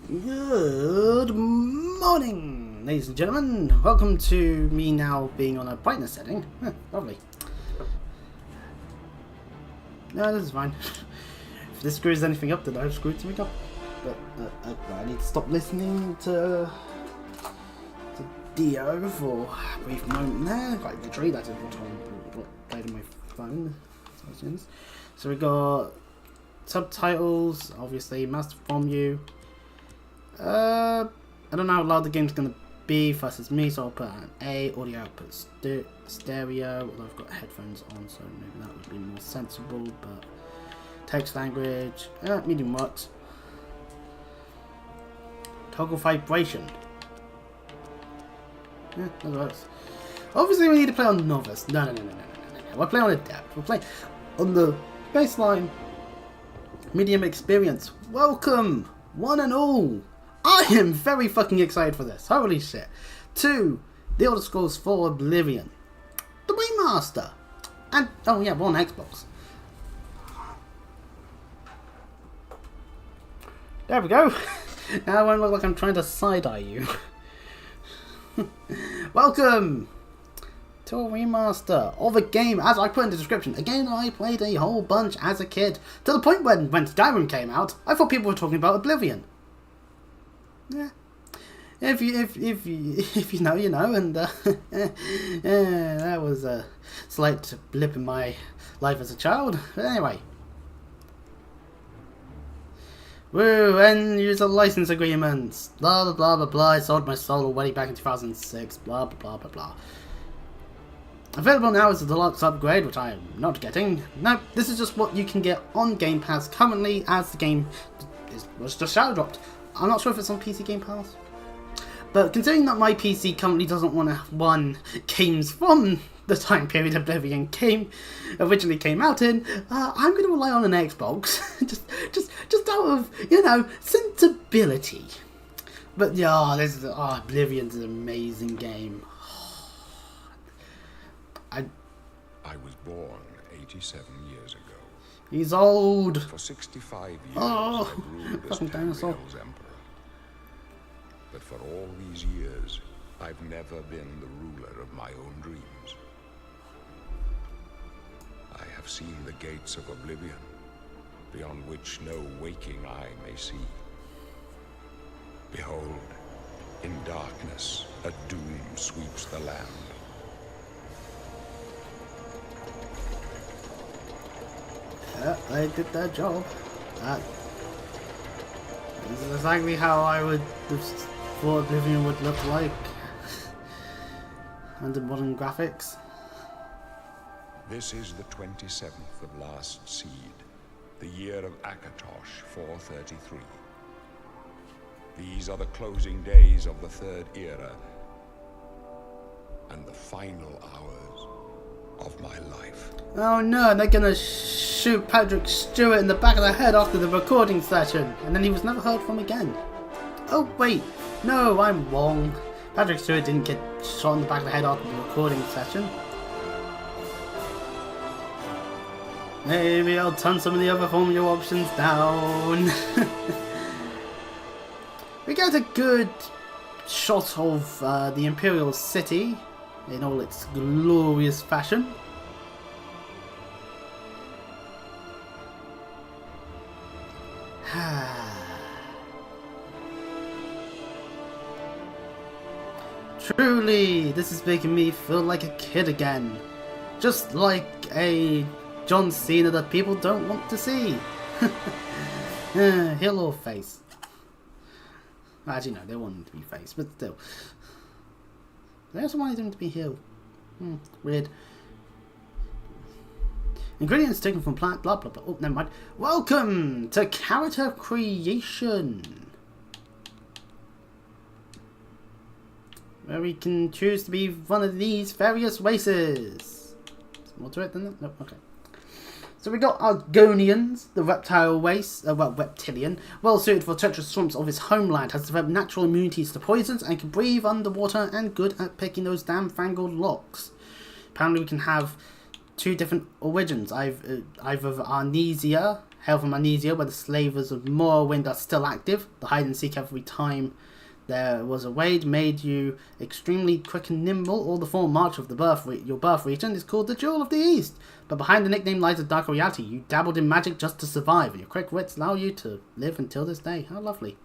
Good morning, ladies and gentlemen. Welcome to me now being on a brightness setting. Lovely. No, this is fine. If this screws anything up, then I've screwed something up. But I need to stop listening to Dio for a brief moment there. Quite literally, that is what played on my phone. So we got subtitles, obviously, master from you. I don't know how loud the game's gonna be versus me, so I'll put an A. Audio output stereo, although I've got headphones on, so maybe that would be more sensible. But text language, medium works. Toggle vibration. Yeah, that works. Obviously, we need to play on novice. No. We're playing on adept. We're playing on the baseline medium experience. Welcome, one and all. I am very fucking excited for this. Holy shit. 2. The Elder Scrolls 4 Oblivion. The remaster. And, oh yeah, we're on Xbox. There we go. Now I won't look like I'm trying to side-eye you. Welcome to a remaster of a game, as I put in the description. Again, I played a whole bunch as a kid. To the point when Skyrim came out, I thought people were talking about Oblivion. Yeah, if you know, you know, and that was a slight blip in my life as a child. But anyway, woo, end user license agreements, blah blah blah blah blah. I sold my soul already back in 2006. Blah blah blah blah blah. Available now as a deluxe upgrade, which I am not getting. No, this is just what you can get on Game Pass currently, as the game was just shadow dropped. I'm not sure if it's on PC Game Pass, but considering that my PC currently doesn't want to run games from the time period Oblivion originally came out in, I'm going to rely on an Xbox, just out of, you know, sensibility. But yeah, Oblivion's an amazing game. I was born 87 years ago. He's old. For 65 years, oh, I've ruled as Tamriel's emperor. But for all these years, I've never been the ruler of my own dreams. I have seen the gates of Oblivion, beyond which no waking eye may see. Behold, in darkness, a doom sweeps the land. Yeah, they did their job. This is exactly how I would have thought Oblivion would look like under modern graphics. This is the 27th of last seed, the year of Akatosh 433. These are the closing days of the Third Era and the final hours of my life. Oh no, they're gonna shoot Patrick Stewart in the back of the head after the recording session, and then he was never heard from again. Oh wait, no, I'm wrong. Patrick Stewart didn't get shot in the back of the head after the recording session. Maybe I'll turn some of the other formula options down. We get a good shot of the Imperial City in all its glorious fashion. Truly, this is making me feel like a kid again. Just like a John Cena that people don't want to see. Heel or face? Actually, no, they want him to be face, but still. They also wanted him to be heel. Weird. Ingredients taken from plant, blah blah blah. Oh, never mind. Welcome to character creation, where we can choose to be one of these various races. There's more to it than that? No, okay. So we got Argonians, the reptile race, reptilian, well suited for treacherous swamps of its homeland, has developed natural immunities to poisons and can breathe underwater and good at picking those damn fangled locks. Apparently we can have two different origins, either Arnesia, hail from Magnesia, where the slavers of Morrowind are still active. The hide and seek every time there was a raid made you extremely quick and nimble. All the full march of your birth region is called the Jewel of the East. But behind the nickname lies a darker reality. You dabbled in magic just to survive, and your quick wits allow you to live until this day. How lovely.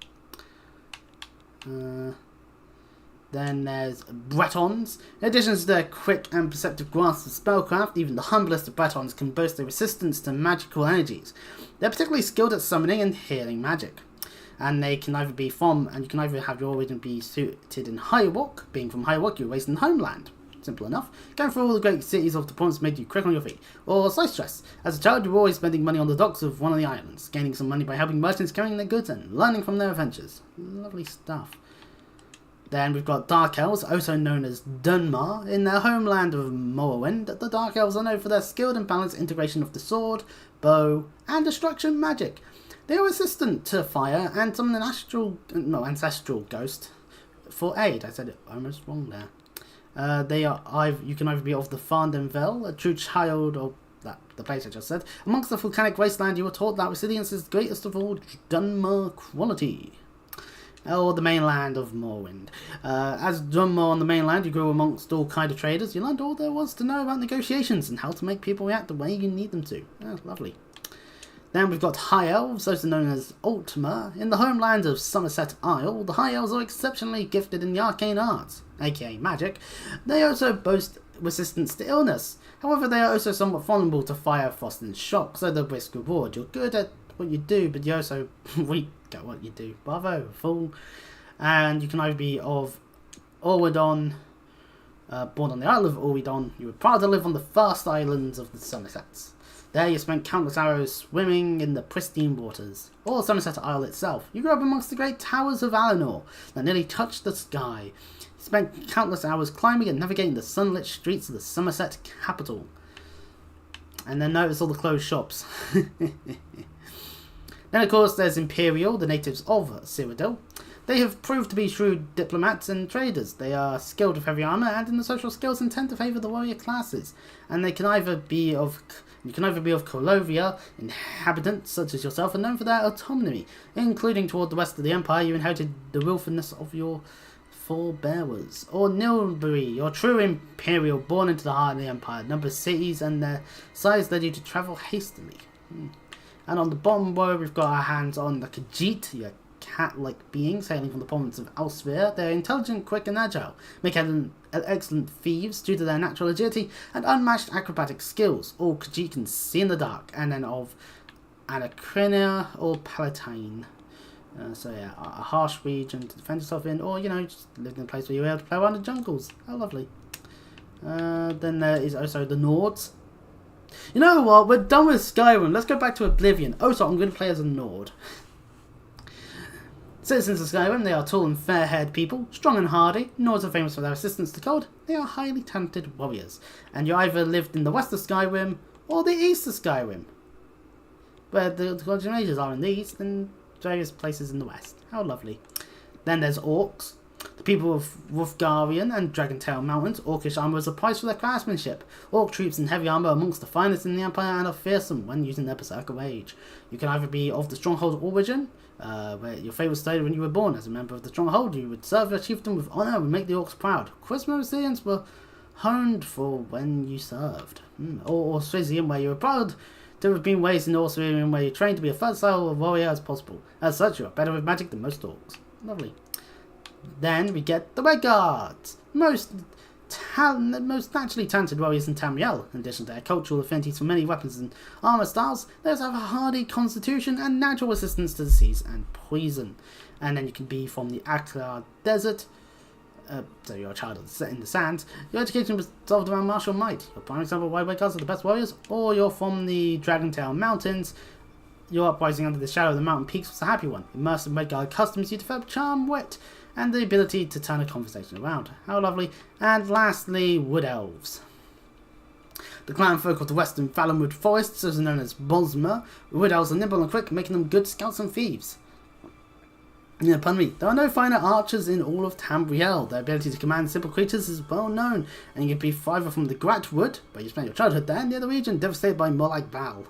Then there's Bretons. In addition to their quick and perceptive grasp of spellcraft, even the humblest of Bretons can boast a resistance to magical energies. They're particularly skilled at summoning and healing magic. And they can either be from, and you can either have your origin be suited in Highwalk. Being from Highwalk, you're raised in Homeland. Simple enough. Going through all the great cities of the province made you quick on your feet. Or Slice Stress. As a child, you were always spending money on the docks of one of the islands, gaining some money by helping merchants carrying their goods and learning from their adventures. Lovely stuff. Then we've got Dark Elves, also known as Dunmar. In their homeland of Morrowind, the Dark Elves are known for their skilled and balanced integration of the sword, bow, and destruction magic. They are resistant to fire and summon an ancestral ghost for aid. I said it almost wrong there. You can either be of the Farndenville, a true child of the place I just said. Amongst the volcanic wasteland, you were taught that resilience is the greatest of all Dunmar quality. Or the mainland of Morrowind. As Dunmar on the mainland, you grew amongst all kind of traders. You learned all there was to know about negotiations and how to make people react the way you need them to. Lovely. Then we've got High Elves, also known as Ultima. In the homeland of Somerset Isle, the High Elves are exceptionally gifted in the arcane arts, aka magic. They also boast resistance to illness. However, they are also somewhat vulnerable to fire, frost, and shock, so the risk reward. You're good at what you do, but you're also weak at what you do. Bravo, fool. And you can either be of Auridon, born on the isle of Auridon. You were proud to live on the first islands of the Somersets. There you spent countless hours swimming in the pristine waters, or Somerset Isle itself. You grew up amongst the great towers of Alinor that nearly touched the sky. You spent countless hours climbing and navigating the sunlit streets of the Somerset capital. And then notice all the closed shops. Then of course there's Imperial, the natives of Cyrodiil. They have proved to be shrewd diplomats and traders. They are skilled with heavy armour and in the social skills and tend to favour the warrior classes. And they can either be of Colovia, inhabitants such as yourself are known for their autonomy, including toward the west of the Empire. You inherited the willfulness of your forebearers. Or Nilbury, your true Imperial, born into the heart of the Empire. Number of cities and their size led you to travel hastily. And on the bottom row we've got our hands on the Khajiit, your cat-like beings hailing from the province of Elsewhere. They're intelligent, quick and agile, make excellent thieves due to their natural agility and unmatched acrobatic skills. All Khajiit can see in the dark. And then of Anacrinia or Palatine. So yeah, a harsh region to defend yourself in, or just live in a place where you're able to play around in jungles. How lovely. Then there is also the Nords. You know what, we're done with Skyrim, let's go back to Oblivion. So I'm going to play as a Nord. Citizens of Skyrim, they are tall and fair-haired people, strong and hardy. Nords are famous for their resistance to cold. They are highly talented warriors. And you either lived in the west of Skyrim or the east of Skyrim, where the Golden Ages are in the east and various places in the west. How lovely. Then there's Orcs. The people of Wulfgarian and Dragontail Mountains. Orcish armour is a prize for their craftsmanship. Orc troops in heavy armour are amongst the finest in the Empire and are fearsome when using their Berserker Rage. You can either be of the Stronghold origin, where your favourite stayed when you were born. As a member of the Stronghold, you would serve your chieftain with honour and make the Orcs proud. Charisma resilience were honed for when you served. Or Swizian, where you were proud to have been raised in Orcian, where you trained to be a versatile warrior as possible. As such, you are better with magic than most Orcs. Lovely. Then we get the Red Guards, most naturally talented warriors in Tamriel. In addition to their cultural affinities for many weapons and armour styles, they also have a hardy constitution and natural resistance to disease and poison. And then you can be from the Aklar Desert, so you're a child in the sands. Your education was resolved around martial might. Your prime example of why Red Guards are the best warriors, or you're from the Dragontail Mountains. Your uprising under the shadow of the mountain peaks was a happy one. Immersive Red Guard customs you develop charm, wit, and the ability to turn a conversation around. How lovely. And lastly, Wood Elves. The clan folk of the western Valenwood forests, also known as Bosmer. Wood Elves are nimble and quick, making them good scouts and thieves. Yeah, pardon me. There are no finer archers in all of Tamriel. Their ability to command simple creatures is well known, and you can be either from the Grat Wood, where you spent your childhood there, and the other region, devastated by more like Val.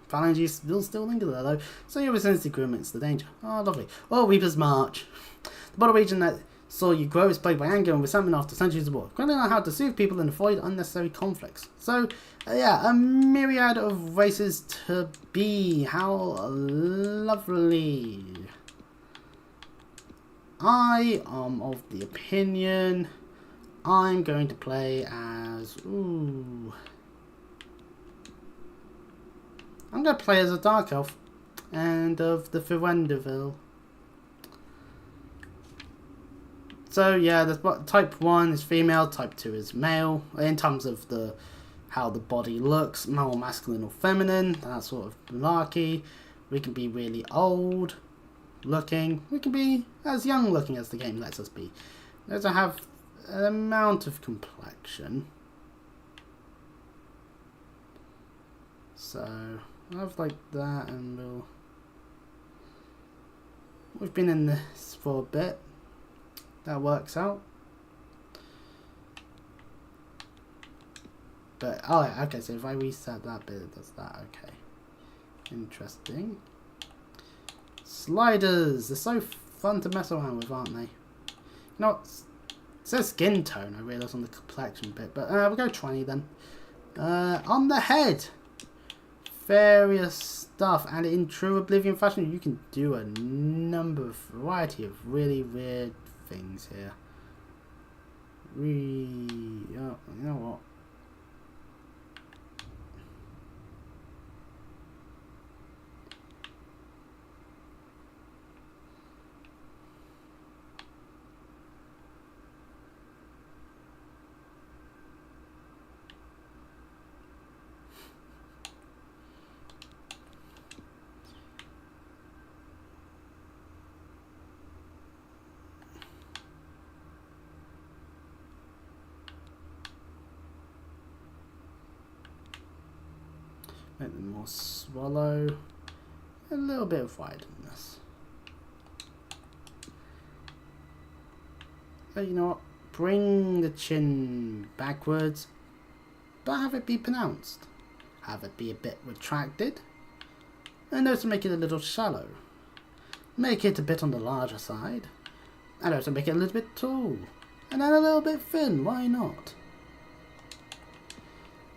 Phalanges still linger there though, so your resilience agreements the danger. Oh, lovely. Or Reaper's March. The border region that saw you grow is plagued by anger and resentment after centuries of war. Currently on how to soothe people and avoid unnecessary conflicts. So, yeah, a myriad of races to be. How lovely. I am of the opinion I'm going to play as... I'm going to play as a Dark Elf and of the Ferendaville. So yeah, type 1 is female, type 2 is male. In terms of how the body looks, more masculine or feminine, that sort of malarkey. We can be really old looking, we can be as young looking as the game lets us be. Let's have an amount of complexion. So I'll have like that, and we've been in this for a bit. That works out. But oh okay, so if I reset that bit, it does that. Okay, interesting. Sliders, they're so fun to mess around with, aren't they? You know what? It says skin tone, I realise, on the complexion bit, but we'll go 20 then. On the head, various stuff, and in true Oblivion fashion, you can do a variety of really weird things here. You know what? Make them more swallow. A little bit of wideness. So you know what? Bring the chin backwards, but have it be pronounced. Have it be a bit retracted. And also make it a little shallow. Make it a bit on the larger side. And also make it a little bit tall. And then a little bit thin, why not?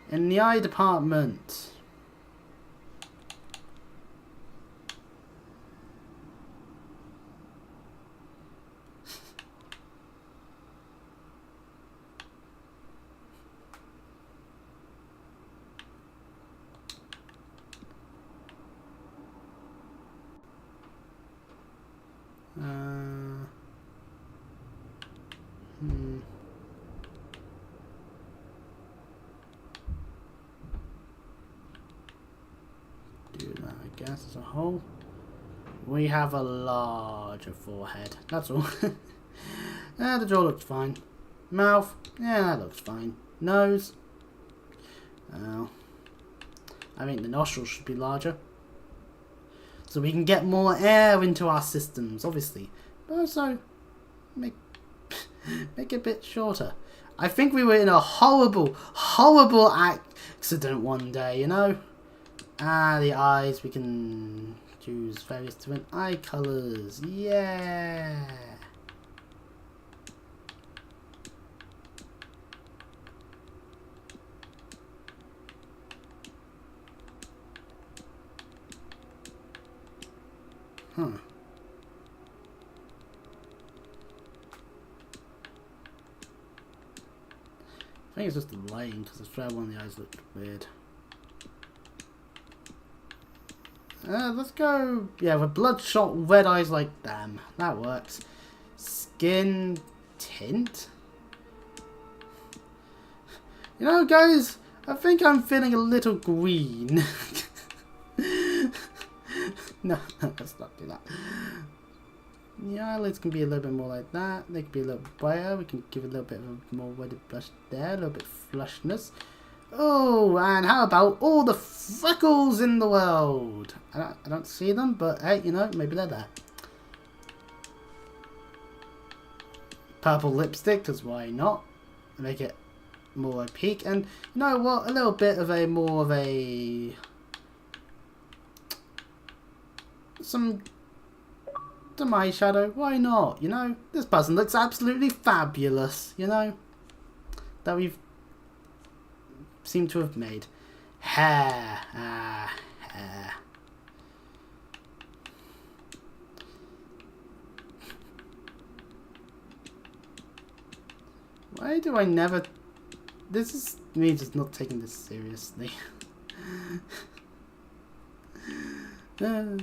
In the eye department, do that, I guess, as a whole. We have a larger forehead, that's all. The jaw looks fine. Mouth, yeah, that looks fine. Nose, I think the nostrils should be larger, so we can get more air into our systems, obviously. But also, make it a bit shorter. I think we were in a horrible accident one day, you know? The eyes, we can choose various different eye colours. Yeah! Huh. I think it's just the lighting, because I swear one of the eyes looked weird. Let's go, yeah, with bloodshot red eyes like them. That works. Skin tint? You know, guys, I think I'm feeling a little green. No, let's not do that. The eyelids can be a little bit more like that. They can be a little bit brighter. We can give a little bit of a more reddish blush there. A little bit of flushness. Oh, and how about all the freckles in the world? I don't see them, but hey, you know, maybe they're there. purple lipstick, because why not? Make it more opaque, and you know what? A little bit of a more of a some eyeshadow. Why not? You know, this person looks absolutely fabulous. You know, that we've seemed to have made hair. Hair. Why do I never... This is me just not taking this seriously. I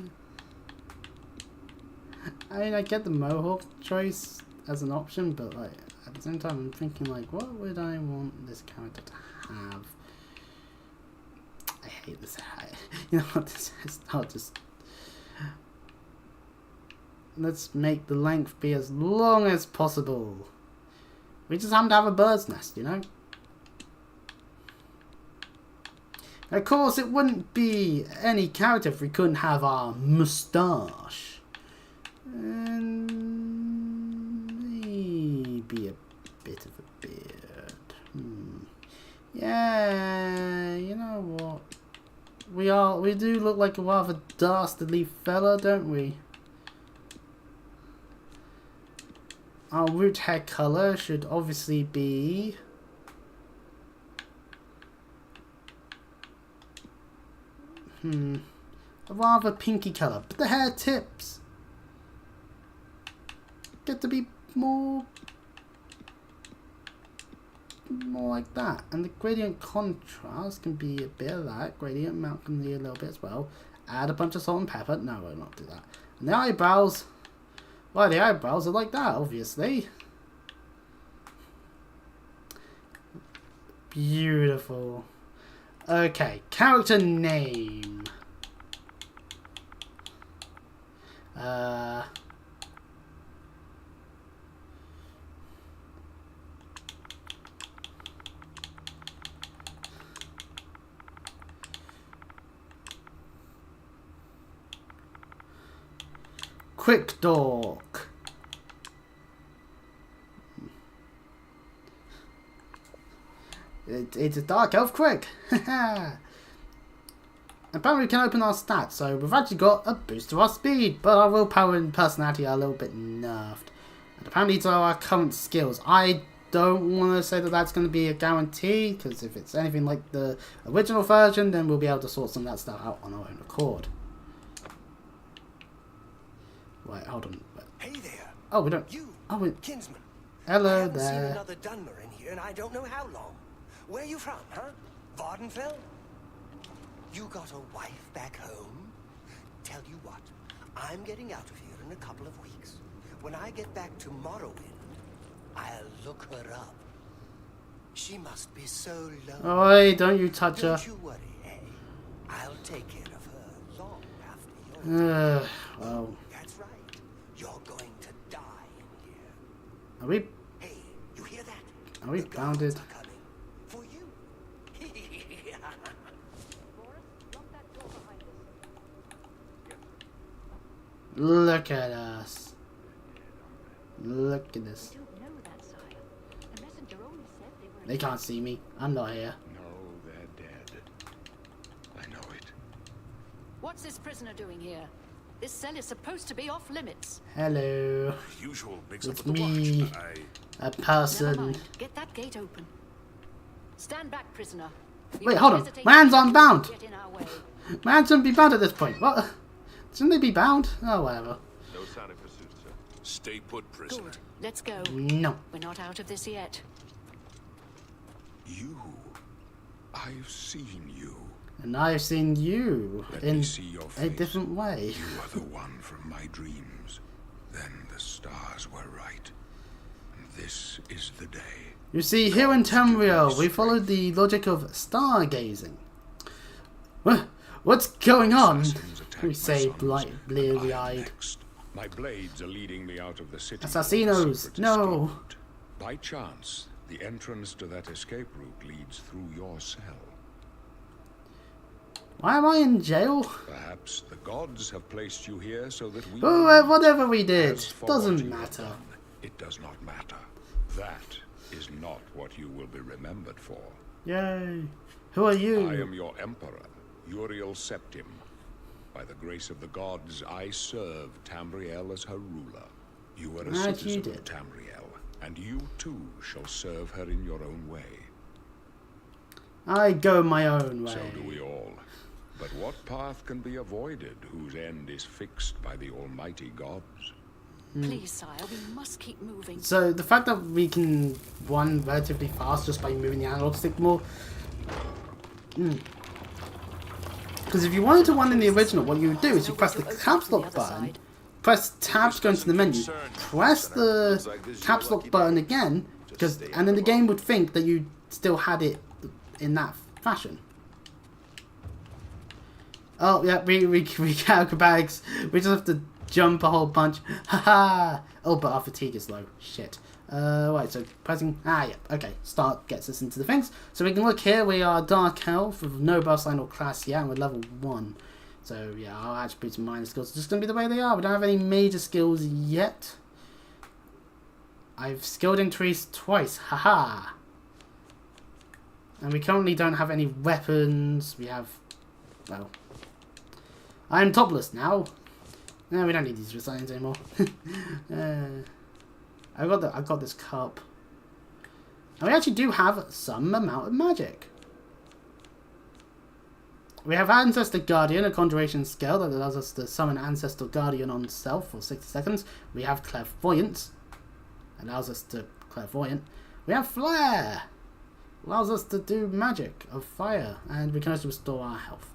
mean, I get the mohawk choice as an option, but like at the same time I'm thinking like, what would I want this character to have? I hate this hat. You know what this is? I'll just... Let's make the length be as long as possible. We just happen to have a bird's nest, you know? Of course, it wouldn't be any character if we couldn't have our moustache. And maybe a bit of a beard. Yeah, you know what? We do look like a rather dastardly fella, don't we? Our root hair colour should obviously be a rather pinky colour, but the hair tips get to be more like that, and the gradient contrast can be a bit of that. Gradient amount can be a little bit as well. Add a bunch of salt and pepper. No, we'll not do that. And the eyebrows. Well, the eyebrows are like that, obviously. Beautiful. Okay, character name. Quick Dork. It's a dark elf quick. Apparently we can open our stats, so we've actually got a boost to our speed, but our willpower and personality are a little bit nerfed. And apparently these are our current skills. I don't want to say that that's going to be a guarantee, because if it's anything like the original version, then we'll be able to sort some of that stuff out on our own accord. Wait, hold on. Hey there. Oh, we don't. You, kinsman. Hello I haven't there. seen another Dunmer in here, and I don't know how long. Where are you from, huh? Vardenfell? You got a wife back home? Tell you what, I'm getting out of here in a couple of weeks. When I get back to Morrowind, I'll look her up. She must be so lonely. Oi, don't you touch her. Don't you worry, eh? I'll take care of her long after you're well. That's right. You're going to die in here. Are we? Hey, you hear that? Are we bounded? Are coming for you. Look at us. Look at this. They can't see me. I'm not here. No, they're dead. I know it. What's this prisoner doing here? This cell is supposed to be off limits. Hello. Usual It's mix-up at the me. watch. A Never person. mind. Get that gate open. Stand back, prisoner. You Wait, won't hold on. hesitate My hands to aren't bound. get in our way. My hands shouldn't be bound at this point. What? Shouldn't they be bound? Oh, whatever. No sign of pursuit, sir. Stay put, prisoner. Good. Let's go. No. We're not out of this yet. You. I've seen you. And I've seen you Let in me see your a face. different way. You are the one from my dreams. Then the stars were right. And this is the day. You see, here in Tamriel, we followed the logic of stargazing. What's going on? Assassins attack We my say, sons, and bleary-eyed. I'm next. My blades are leading me out of the city. Assassinos, Secret no. escape route. By chance, the entrance to that escape route leads through your cell. Why am I in jail? Perhaps the gods have placed you here so that we... Oh, whatever we did, As for doesn't what you have matter. done, it does not matter. That is not what you will be remembered for. Yay. Who are you? I am your emperor, Uriel Septim. By the grace of the gods, I serve Tamriel as her ruler. You are a citizen of Tamriel, and you too shall serve her in your own way. I go my own way. So do we all. But what path can be avoided whose end is fixed by the almighty gods? Please, sire, we must keep moving. So the fact that we can run relatively fast just by moving the analog stick more. Because if you wanted to run in the original, what you would do is you press the caps lock button, press tab to go into the menu, press the caps lock button again, and then the game would think that you still had it in that fashion. Oh yeah, we get acrobatics. We just have to jump a whole bunch. Haha. Oh, but our fatigue is low. Shit. Right, so pressing. Ah, yeah. Okay. Start gets us into the things. So we can look here. We are Dark Elf with no boss line or class yet, and we're level 1. So yeah, our attributes and minor skills are just gonna be the way they are. We don't have any major skills yet. I've skilled increased twice. Haha. And we currently don't have any weapons. We have, well, I'm topless now. No, we don't need these designs anymore. I got this cup. And we actually do have some amount of magic. We have Ancestor Guardian, a conjuration skill that allows us to summon Ancestor Guardian on self for 60 seconds. We have Clairvoyance, allows us to Clairvoyant. We have Flare, allows us to do magic of fire, and we can also restore our health.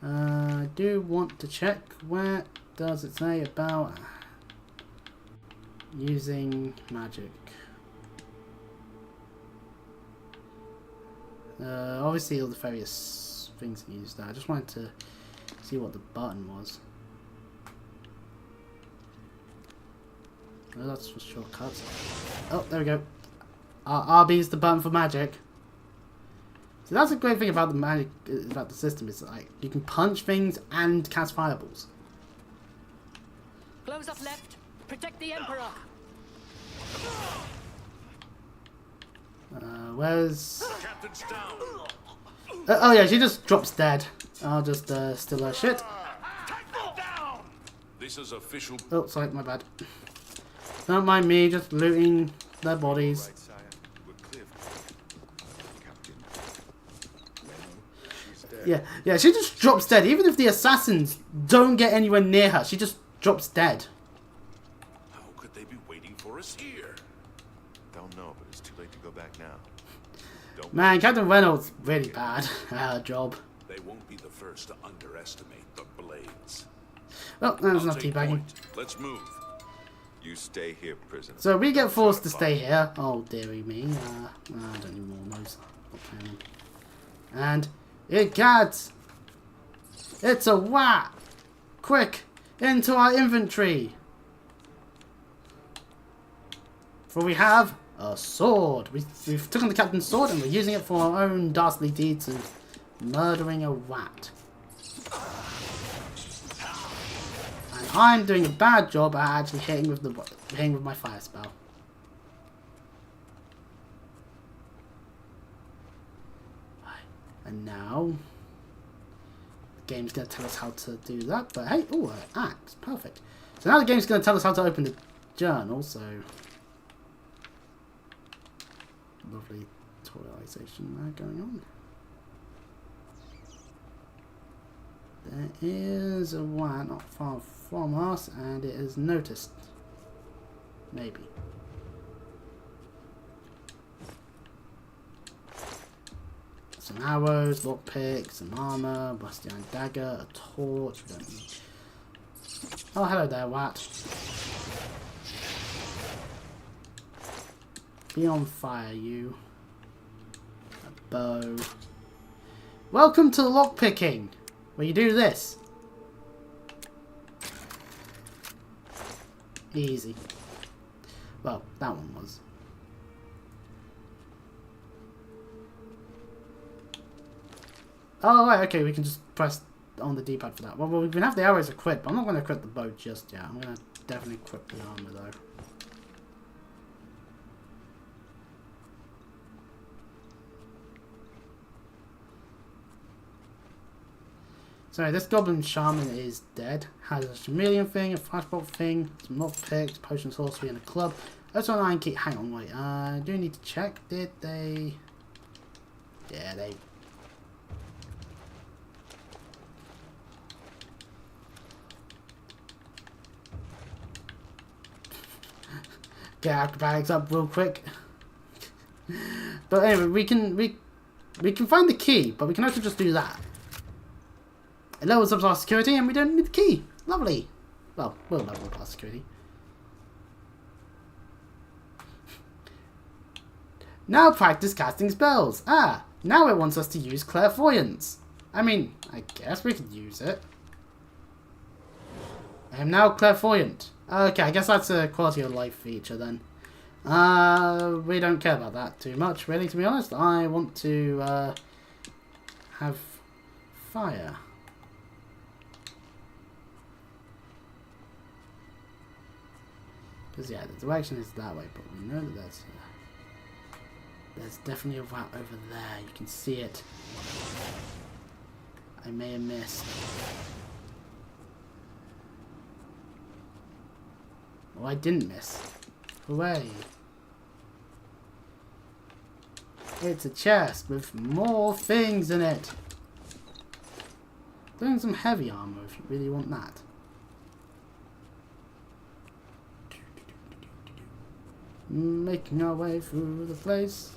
I do want to check where does it say about using magic. Obviously all the various things that use that. I just wanted to see what the button was. Oh, that's for shortcuts. Oh, there we go. RB is the button for magic. So that's a great thing about the magic, about the system, is like you can punch things and cast fireballs. Close up left. Protect the Emperor. Where's? Captain's down. Oh yeah, she just drops dead. I'll just steal her shit. This is official. Oh, sorry, my bad. Don't mind me, just looting their bodies. Yeah, she just drops dead. Even if the assassins don't get anywhere near her, she just drops dead. How could they be waiting for us here? Don't know, but it's too late to go back now. Man, Captain Reynolds really bad at her job. They won't be the first to underestimate the blades. Well, there's I'll enough take teabagging. point. Let's move. You stay here, prisoner. So we get forced to stay here. Oh, dearie me. I don't even know those. And Egad! It's a wat! Quick! Into our inventory! For we have a sword. We've taken the captain's sword and we're using it for our own dastardly deeds of murdering a rat. And I'm doing a bad job at actually hitting with my fire spell. And now, the game's going to tell us how to do that. But hey, oh, an axe, perfect. So now the game's going to tell us how to open the journal. So lovely tutorialization there going on. There is a one not far from us, and it is noticed. Maybe. Some arrows, lockpick, some armor, rusty iron dagger, a torch. We don't need. Oh, hello there, Wat. Be on fire, you. A bow. Welcome to lockpicking, where you do this. Easy. Well, that one was. Oh, right, okay, we can just press on the D-pad for that. Well, we can have the arrows equipped, but I'm not going to equip the bow just yet. I'm going to definitely equip the armor, though. So this goblin shaman is dead. Has a chameleon thing, a flashbolt thing, some lock picks, potion sorcery, and a club. That's on iron key. Hang on, wait. I do need to check. Did they? Yeah, they. Get acrobatics up real quick. But anyway, we can find the key, but we can also just do that. It levels up our security, and we don't need the key. Lovely. Well, we'll level up our security. Now practice casting spells. Ah, now it wants us to use clairvoyance. I mean, I guess we could use it. I am now clairvoyant. Okay, I guess that's a quality of life feature then. We don't care about that too much, really, to be honest. I want to have fire. Because, yeah, the direction is that way, but we know that there's definitely a route over there. You can see it. I may have missed. Oh, I didn't miss. Hooray. It's a chest with more things in it. Doing some heavy armor if you really want that. Making our way through the place.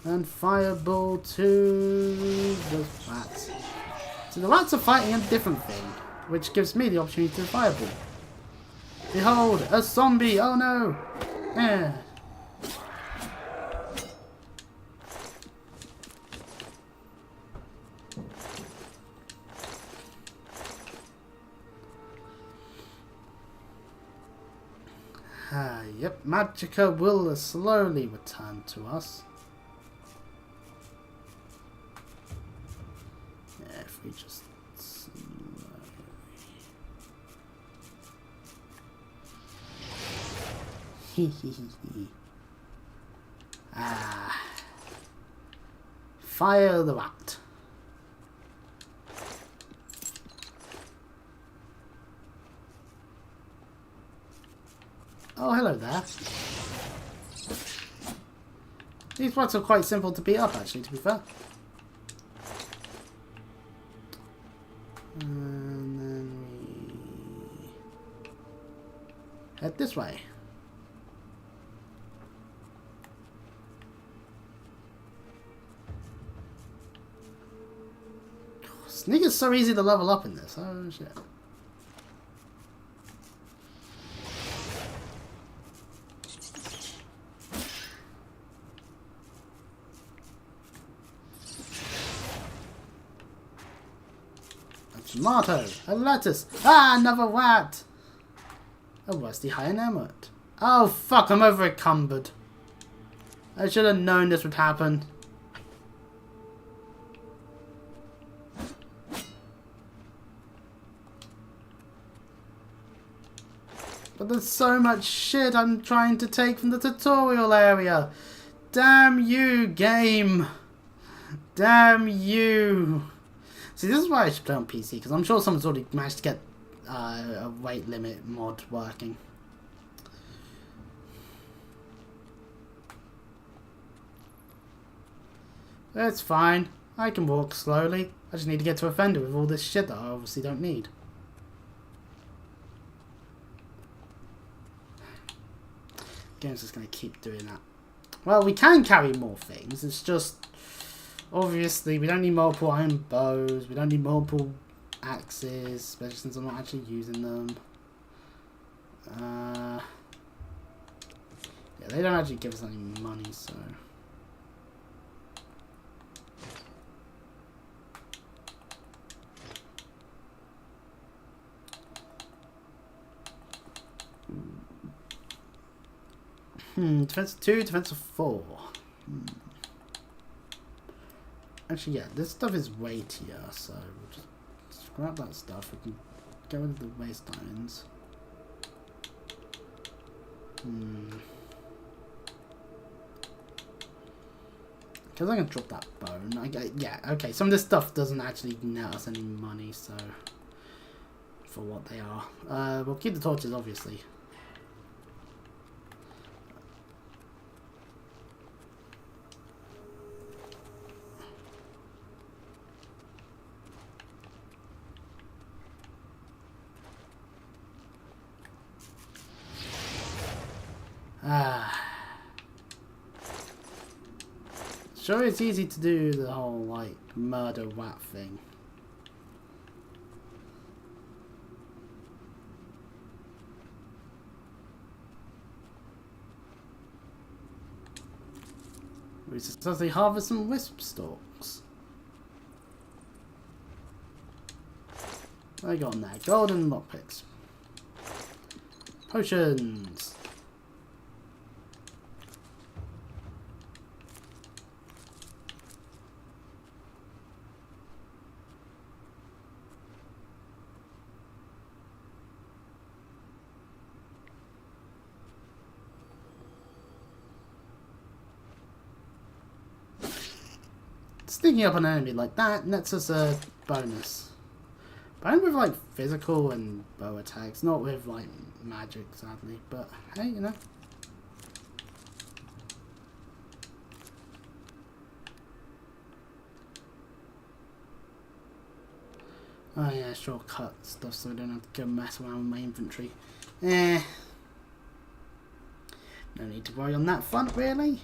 And fireball to the rats. So the rats are fighting a different thing, which gives me the opportunity to fireball. Behold, a zombie! Oh no! Yeah. Yep, Magicka will slowly return to us. Yeah, if we just fire the rat. Oh, hello there. These rats are quite simple to beat up, actually, to be fair. And then we head this way. Sneak is so easy to level up in this. Oh, shit. Tomato, a lettuce, another rat, a rusty iron emerald. Oh fuck, I'm over encumbered. I should have known this would happen. But there's so much shit I'm trying to take from the tutorial area. Damn you, game. Damn you. See, this is why I should play on PC, because I'm sure someone's already managed to get a weight limit mod working. It's fine. I can walk slowly. I just need to get to a vendor with all this shit that I obviously don't need. Game's just going to keep doing that. Well, we can carry more things. It's just... obviously, we don't need multiple iron bows. We don't need multiple axes, especially since I'm not actually using them. Yeah, they don't actually give us any money, so... Defense 2, defense 4. Actually, yeah, this stuff is weightier, so we'll just scrap that stuff. We can get rid of the waste diamonds. Because I can drop that bone. Yeah, okay, some of this stuff doesn't actually net us any money, so... for what they are. We'll keep the torches, obviously. Sure, it's easy to do the whole, like, murder rat thing. We successfully harvest some wisp stalks. What I got on there? Golden lockpicks. Potions. Sneaking up an enemy like that nets us a bonus. But only with like physical and bow attacks, not with like magic, sadly. But hey, you know. Oh yeah, shortcut stuff so I don't have to go mess around with my inventory. No need to worry on that front, really.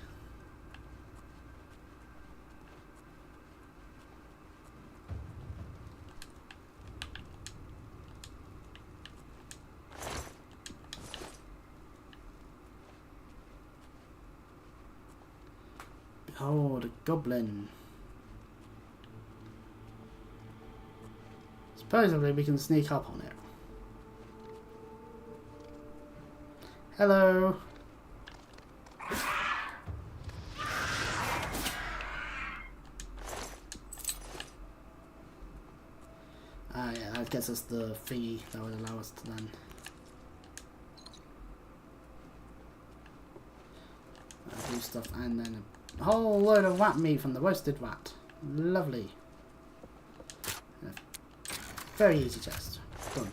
Behold, a goblin. Supposedly we can sneak up on it. Hello. Ah yeah, that gets us the thingy that would allow us to then do stuff, and then a whole load of rat meat from the roasted rat. Lovely. Yeah. Very easy chest. Boom.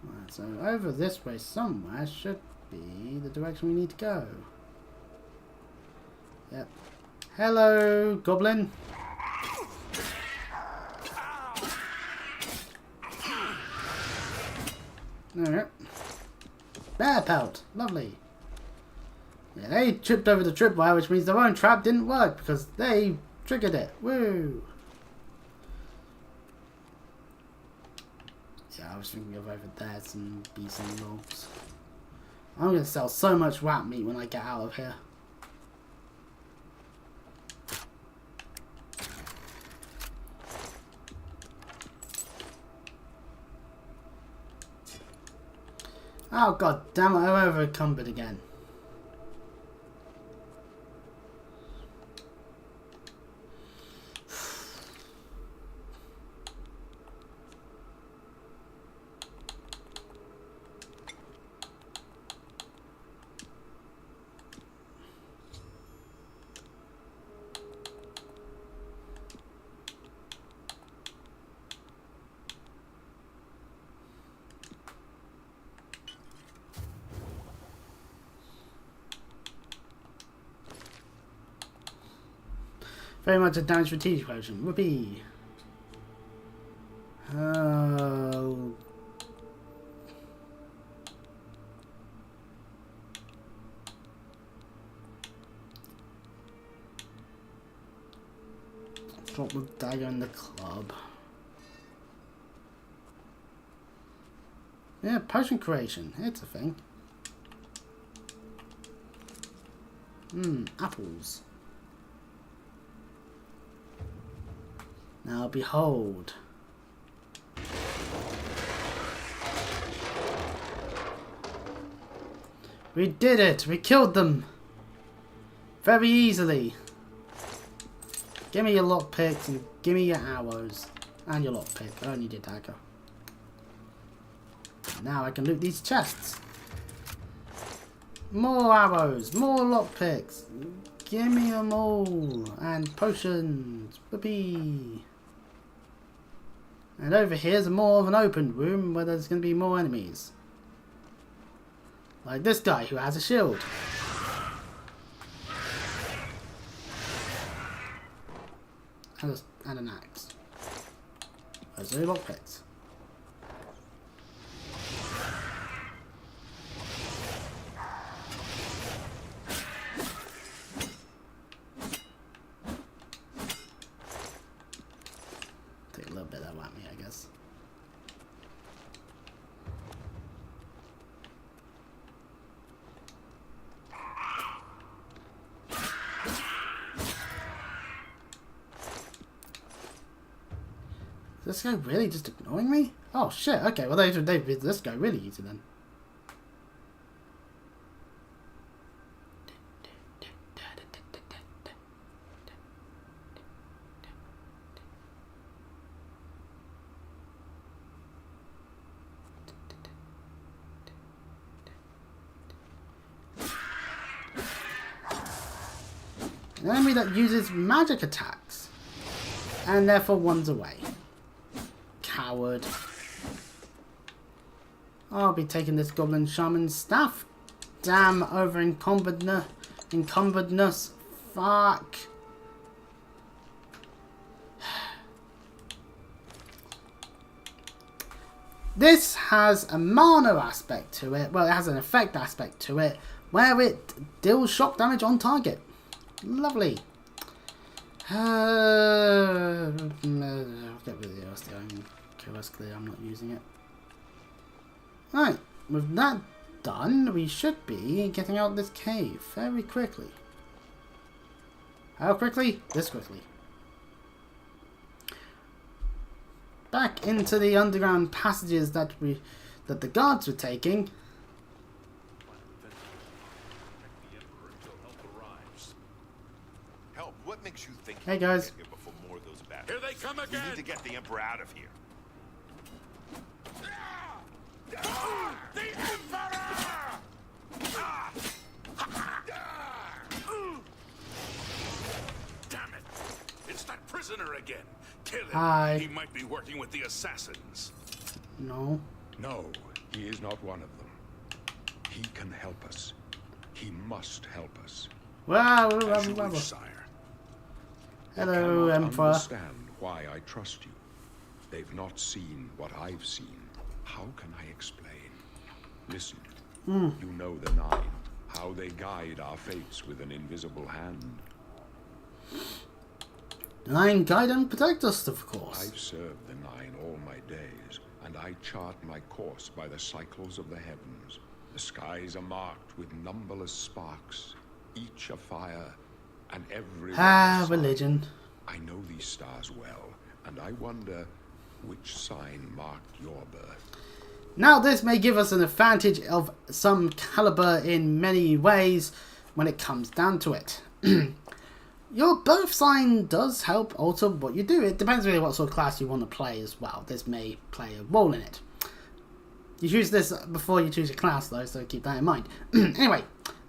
Right, so over this way somewhere should be the direction we need to go. Yep. Hello, goblin. Alright. Bear pelt. Lovely. Yeah, they tripped over the tripwire, which means their own trap didn't work because they triggered it. Woo! Yeah, I was thinking of over there some bees and logs. I'm going to sell so much rat meat when I get out of here. Oh god damn it, I'm over encumbered again. Very much a damage fatigue potion. Whoopee! Oh. Drop the dagger in the club. Yeah, potion creation. It's a thing. Apples. Now behold. We did it! We killed them! very easily. Give me your lockpicks and give me your arrows. And your lockpick. I only did dagger. Now I can loot these chests. More arrows, more lockpicks. Give me them all. And potions. Whoopee. And over here's more of an open room where there's going to be more enemies. Like this guy who has a shield. And an axe. Those are lockpicks. Take a little bit of that at me, I guess. Is this guy really just ignoring me? Oh shit, okay, well they did this guy really easy then. An enemy that uses magic attacks and therefore runs away. Coward. I'll be taking this goblin shaman's staff. Damn over encumbredness. Fuck. This has a mana aspect to it. Well, it has an effect aspect to it where it deals shock damage on target. Lovely. I'll get rid of the rest of I'm not using it. Right, with that done, we should be getting out of this cave very quickly. How quickly? This quickly. Back into the underground passages that the guards were taking. Help, what makes you think Hey guys. here before more of those battles? Here they come again. We need to get the Emperor out of here. The Emperor! Damn it! It's that prisoner again. Kill him. Hi. He might be working with the assassins. No. No, he is not one of them. He can help us. He must help us. As you wish, sire. Hello, You cannot Emperor. understand why I trust you. They've not seen what I've seen. How can I explain? Listen, you know the Nine, how they guide our fates with an invisible hand. The Nine guide and protect us, of course. I've served the Nine all my days, and I chart my course by the cycles of the heavens. The skies are marked with numberless sparks, each a fire, and every religion. I know these stars well, and I wonder which sign marked your birth. Now this may give us an advantage of some caliber in many ways when it comes down to it. Your birth sign does help alter what you do. It depends really what sort of class you want to play as well. This may play a role in it. You choose this before you choose your class though, so keep that in mind. Anyway,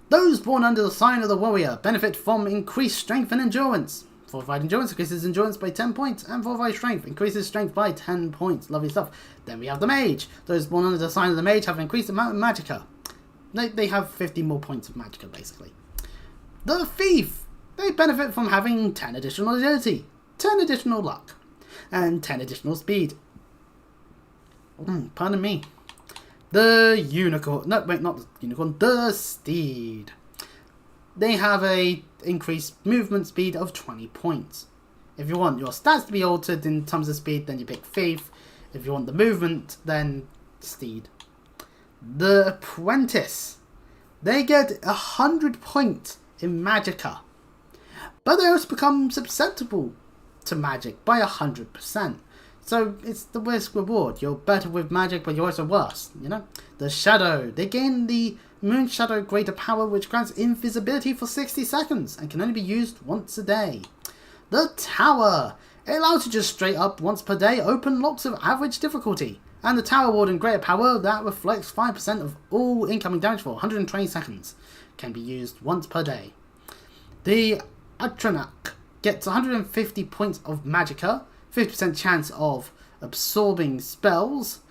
those born under the sign of the warrior benefit from increased strength and endurance. Fortified endurance increases endurance by 10 points, and fortified strength increases strength by 10 points. Lovely stuff. Then we have the mage. Those born under the sign of the mage have an increased amount of magicka. They have 50 more points of magicka, basically. The thief. They benefit from having 10 additional agility, 10 additional luck, and 10 additional speed. Pardon me. The unicorn. No, wait, not the unicorn. The steed. They have a increased movement speed of 20 points. If you want your stats to be altered in terms of speed, then you pick Thief. If you want the movement, then Steed. The Apprentice. They get 100 points in magicka. But they also become susceptible to magic by 100%. So it's the risk reward. You're better with magic, but you're also worse, you know? The Shadow. They gain the Moonshadow Greater Power, which grants invisibility for 60 seconds and can only be used once a day. The Tower. It allows you just straight up once per day open locks of average difficulty. And the Tower Warden Greater Power that reflects 5% of all incoming damage for 120 seconds. Can be used once per day. The Atronak gets 150 points of Magicka, 50% chance of absorbing spells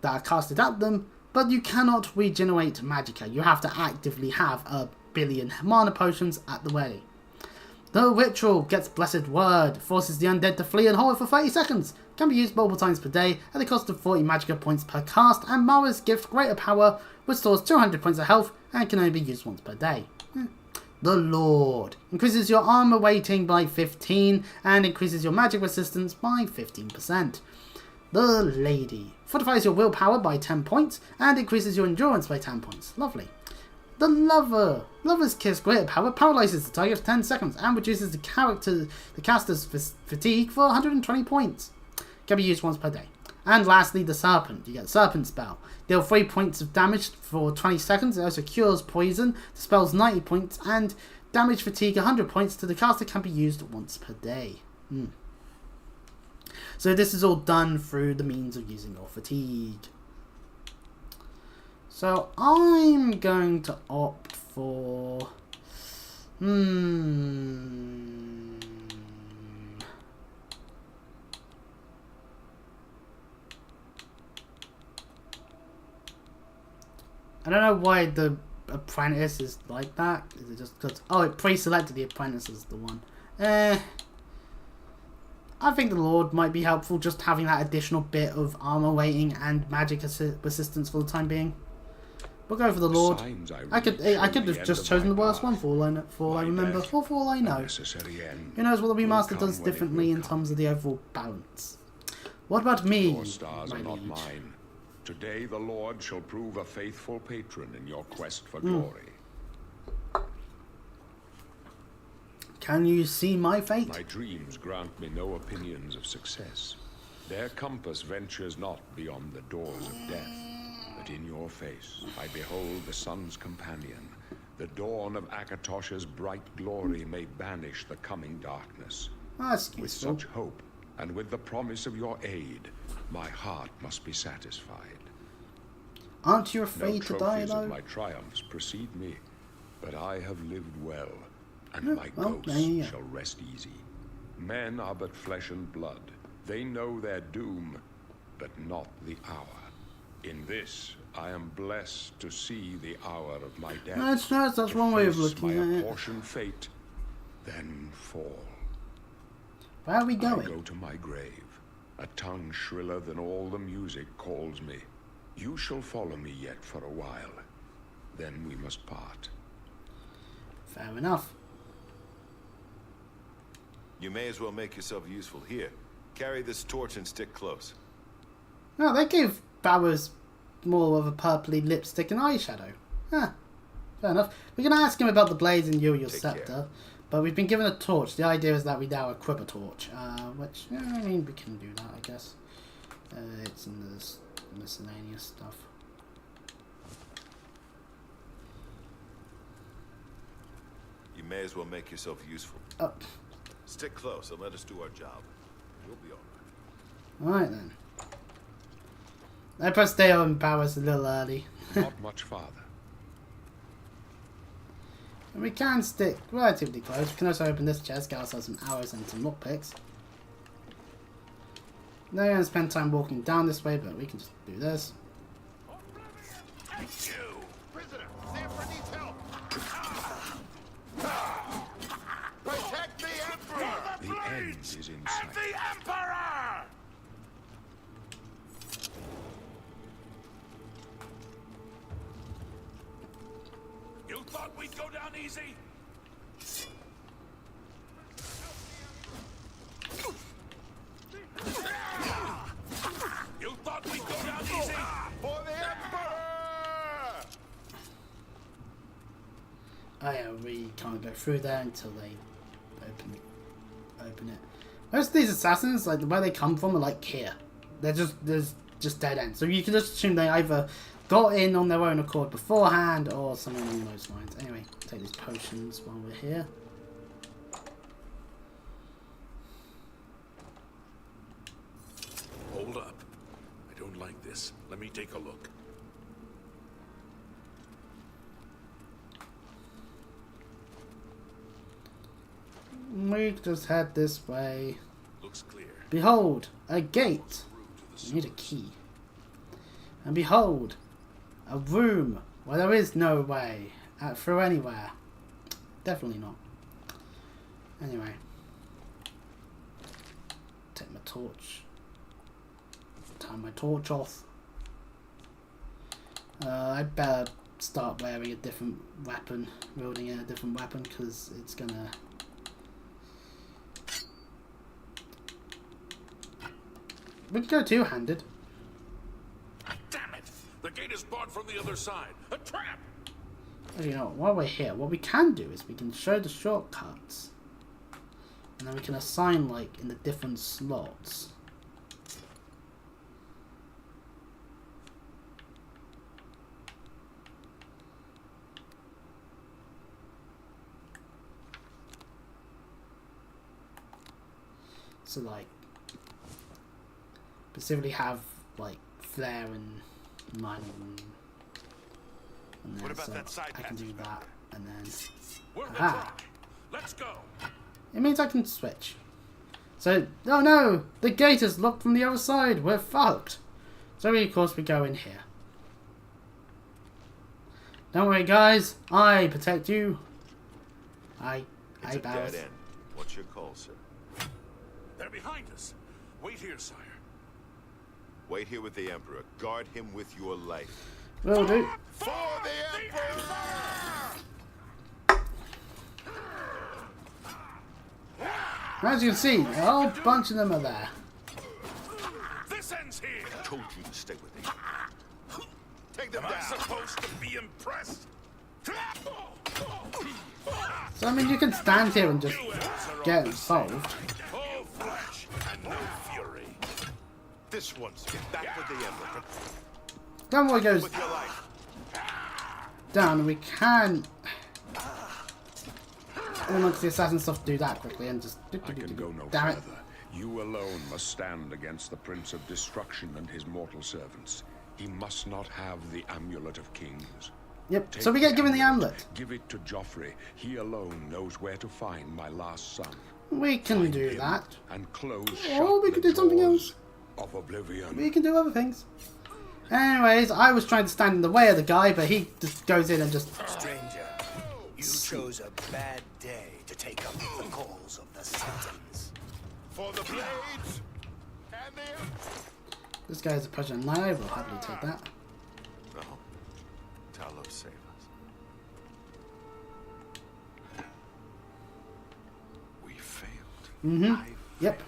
that are casted at them, but you cannot regenerate Magicka. You have to actively have a billion mana potions at the ready. The Ritual gets Blessed Word, forces the undead to flee and hold for 30 seconds, can be used multiple times per day at the cost of 40 Magicka points per cast, and Mara's Gift Greater Power restores 200 points of health and can only be used once per day. The Lord increases your armor rating by 15 and increases your magic resistance by 15%. The Lady fortifies your willpower by 10 points and increases your endurance by 10 points. Lovely. The Lover's Kiss Greater Power paralyzes the target for 10 seconds and reduces the caster's fatigue for 120 points. Can be used once per day. And lastly, the Serpent. You get Serpent Spell. Deal 3 points of damage for 20 seconds. It also cures poison, dispels 90 points, and damage fatigue 100 points to the caster can be used once per day. So this is all done through the means of using your fatigue. So I'm going to opt for... I don't know why the apprentice is like that. Is it just because... Oh, it pre-selected the apprentice as the one. I think the Lord might be helpful, just having that additional bit of armor rating and magic resistance for the time being. We'll go for the Lord. I could have just chosen the worst one for all I remember. For all I know. Who knows what the remaster does differently in terms of the overall balance. What about me, Your stars are not mine. Today the Lord shall prove a faithful patron in your quest for glory. Can you see my fate? My dreams grant me no opinions of success. Their compass ventures not beyond the doors of death. But in your face I behold the sun's companion. The dawn of Akatosh's bright glory may banish the coming darkness. That's With useful. such hope, and with the promise of your aid, my heart must be satisfied. Aren't you No afraid to die, trophies though? of my triumphs precede me, but I have lived well, and my well, ghost yeah. shall rest easy. Men are but flesh and blood. They know their doom, but not the hour. In this, I am blessed to see the hour of my death. That's to one way of face looking my at it. apportioned fate, then fall. Where are we I going? go to my grave. A tongue shriller than all the music calls me. You shall follow me yet for a while. Then we must part. Fair enough. You may as well make yourself useful here. Carry this torch and stick close. No, they gave Bowers more of a purpley lipstick and eyeshadow. Huh. Fair enough. We're going to ask him about the blades and your Take scepter. care. But we've been given a torch. The idea is that we now equip a torch. Which, yeah, I mean, we can do that, I guess. It's in this miscellaneous stuff. You may as well make yourself useful. Oh. Stick close and let us do our job. We'll be all right. Alright then. I pressed stay on Bowers a little early. Not much farther. And we can stick relatively close. We can also open this chest, get ourselves some arrows and some lockpicks. Not going to spend time walking down this way, but we can just do this. You! Prisoner! Sanford needs help! Protect the Emperor! The end is in sight. The Emperor! You thought we'd go down easy? You thought we'd go down easy? For the Emperor! Oh yeah, we can't go through there until they open it. Most of these assassins, like where they come from, are like here. There's just dead ends. So you can just assume they either got in on their own accord beforehand or something along those lines. Anyway, take these potions while we're here. Hold up. I don't like this. Let me take a look. We just head this way. Looks clear. Behold, a gate. We need a key. And behold, a room where there is no way through anywhere. Definitely not. Anyway. Take my torch. Turn my torch off. I better start wearing a different weapon. Wielding a different weapon because it's gonna... We can go two-handed. Damn it! The gate is barred from the other side. A trap! You know, while we're here, what we can do is we can show the shortcuts. And then we can assign, like, in the different slots. So, like, specifically have, like, flare and mining. And then, What about so that side I can do passage? that, and then... We're the Aha! trap. Let's go. It means I can switch. So, oh no! The gate is locked from the other side! We're fucked! So, of course, we go in here. Don't worry, guys. I protect you. It's a bows. dead end. What's your call, sir? They're behind us. Wait here, sire. Wait here with the Emperor. Guard him with your life. Will do. For the Emperor! As you can see, a whole bunch of them are there. This ends here. I told you to stay with him. Take them Am I down. supposed to be impressed? So, I mean, you can stand here and just get involved. All flesh and no fury. This one's get back with the Emperor. Then what goes With your life. down, and we can... Amongst the assassin stuff, do that quickly and just... I can go no Damn it. further. You alone must stand against the Prince of Destruction and his mortal servants. He must not have the Amulet of Kings. Yep, Take so we get given the amulet. Give it to Joffrey. He alone knows where to find my last son. We can Find do him that. And close Or shut we the could do something doors else. of Oblivion. We can do other things. Anyways, I was trying to stand in the way of the guy, but he just goes in and just... Stranger, you chose a bad day to take up the calls of the Sultans. For the blades and the... This guy is a Persian knight. We'll happily take that. No. Talos, save us. We failed. Mm-hmm. I Yep.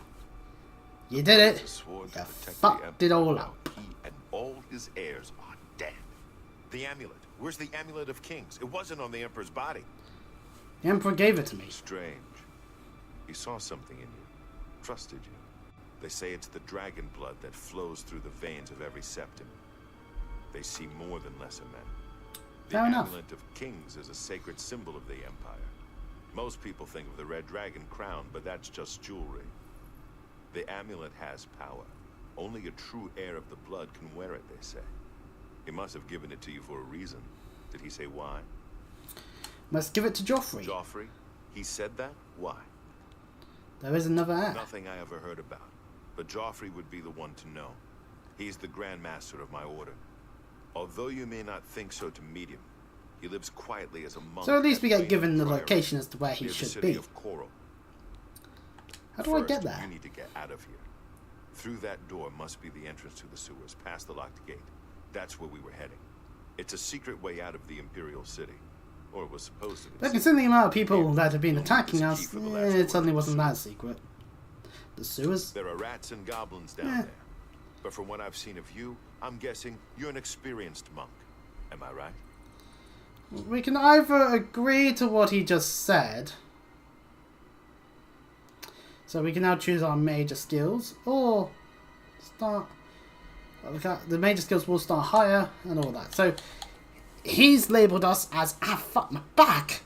You did it. The sword You to protect the fucked it Emperor. all Now up. He and all his heirs are dead. The amulet. Where's the Amulet of Kings? It wasn't on the Emperor's body. The Emperor gave it to me. Strange. He saw something in you. Trusted you. They say it's the dragon blood that flows through the veins of every septim. They see more than lesser men. The Fair enough. Amulet of Kings is a sacred symbol of the Empire. Most people think of the red dragon crown, but that's just jewelry. The amulet has power. Only a true heir of the blood can wear it, they say. He must have given it to you for a reason. Did he say why? Must give it to Joffrey. Joffrey? He said that? Why? There is another heir. Nothing I ever heard about. But Joffrey would be the one to know. He's the Grand Master of my order. Although you may not think so to meet him, he lives quietly as a monk. So at least we get Wayne given the Priory, location as to where he near the should city be. of Coral. How do I First, get there? You need to get out of here. Through that door must be the entrance to the sewers, past the locked gate. That's where we were heading. It's a secret way out of the Imperial City. Or it was supposed to be. But considering the amount of people Yeah. that have been You'll need attacking this us, key for the last it suddenly door. wasn't that secret. The sewers? There are rats and goblins down Yeah. there. But from what I've seen of you, I'm guessing you're an experienced monk. Am I right? We can either agree to what he just said, so we can now choose our major skills, or start, The major skills will start higher and all that. So he's labelled us as fuck my back.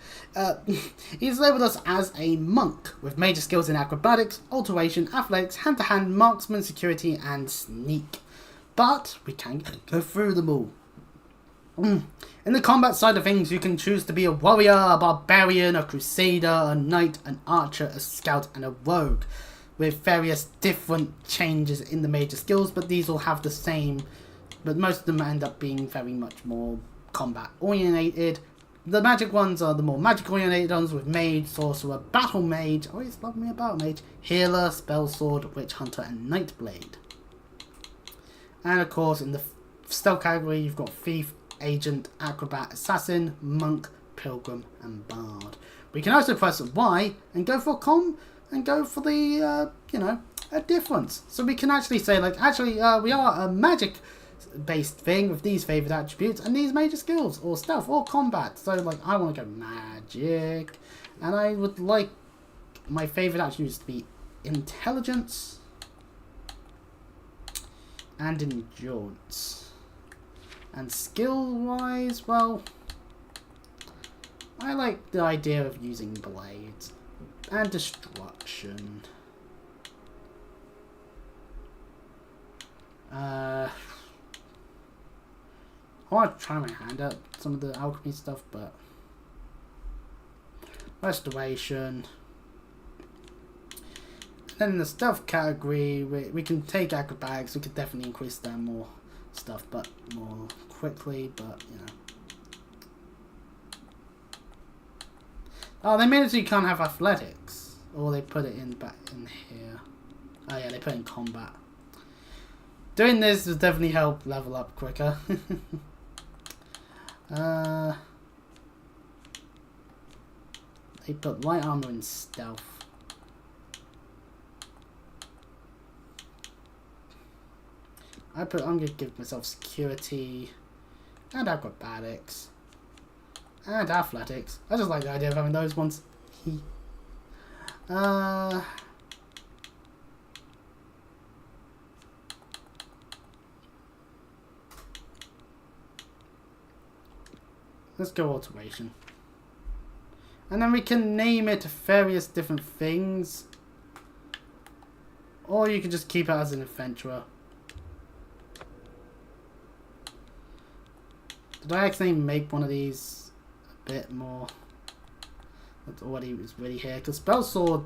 He's labelled us as a monk with major skills in acrobatics, alteration, athletics, hand-to-hand, marksman, security, and sneak. But we can go through them all. In the combat side of things, you can choose to be a warrior, a barbarian, a crusader, a knight, an archer, a scout, and a rogue, with various different changes in the major skills, but these all have the same, but most of them end up being very much more combat orientated. The magic ones are the more magic orientated ones with mage, sorcerer, battle mage, always love me a battle mage, healer, spell sword, witch hunter, and nightblade. And of course in the stealth category you've got thief, agent, acrobat, assassin, monk, pilgrim, and bard. We can also press Y and go for the a difference. So we can actually say like, we are a magic based thing with these favoured attributes and these major skills, or stealth, or combat. So like, I want to go magic, and I would like my favourite attributes to be intelligence and endurance. And skill wise, well, I like the idea of using blades and destruction. I want to try my hand at some of the alchemy stuff, but restoration. Then in the stealth category, we can take acrobatics. We could definitely increase their more stuff, but more quickly. But you know, oh, they made it so you can't have athletics, or they put it in back in here. Oh yeah, they put it in combat. Doing this will definitely help level up quicker. They put light armor in stealth. I'm gonna give myself security and acrobatics and athletics. I just like the idea of having those ones. Let's go alteration. And then we can name it various different things. Or you can just keep it as an adventurer. Did I actually make one of these a bit more? That's already was really here. Because Spell Sword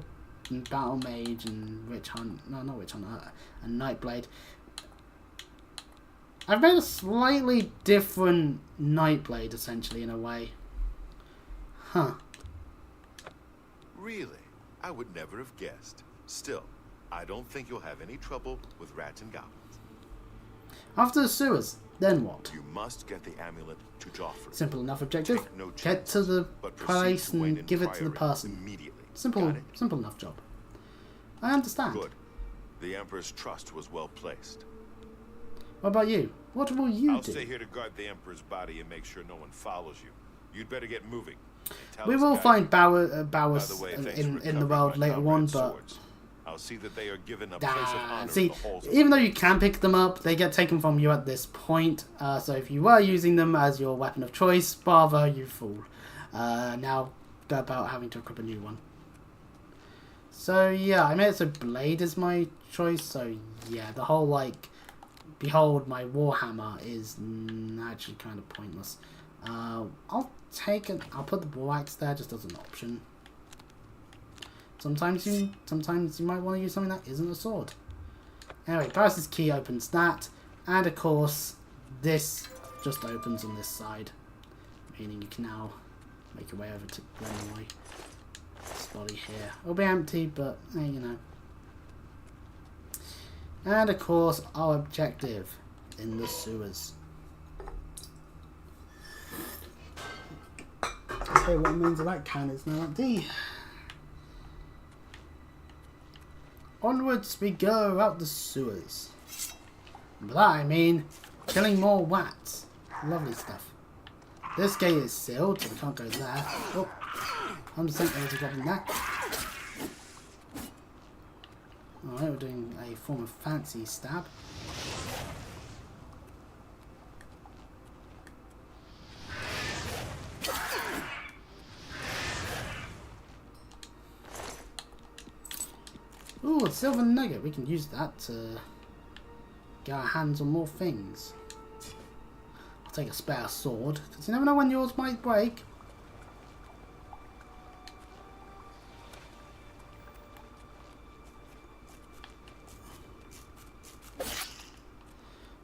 and Battle Mage and Witch Hunt, no, not Witch Hunt, and Nightblade. I've made a slightly different Nightblade, essentially, in a way. Huh. Really? I would never have guessed. Still, I don't think you'll have any trouble with rats and goblins. After the sewers, then what? You must get the amulet to Joffrey. Simple enough objective. No Get to the place and give it to the person. Immediately. Simple enough job. I understand. Good. The Emperor's trust was well placed. What about you? What will you do? I'll stay here to guard the Emperor's body and make sure no one follows you. You'd better get moving. We will find Bowers in the world later on, but I'll see that they are given a place of honor. See, even though you can pick them up, they get taken from you at this point. So if you were using them as your weapon of choice, bravo, you fool. Now go about having to equip a new one. So yeah, I made it so blade is my choice. So yeah, the whole like, behold my warhammer is actually kind of pointless. I'll take it. I'll put the war axe there just as an option. Sometimes you might want to use something that isn't a sword. Anyway, Paris' key opens that, and of course this just opens on this side, meaning you can now make your way over to Glenroy. This body here. It'll be empty, but hey, you know. And of course our objective in the sewers. Okay, what means of that can is now empty. Onwards we go out the sewers. And by that I mean killing more rats. Lovely stuff. This gate is sealed, so we can't go there. Oh, I'm just thinking there's a goblin there. Alright, we're doing a form of fancy stab. Ooh, a silver nugget. We can use that to get our hands on more things. I'll take a spare sword, because you never know when yours might break.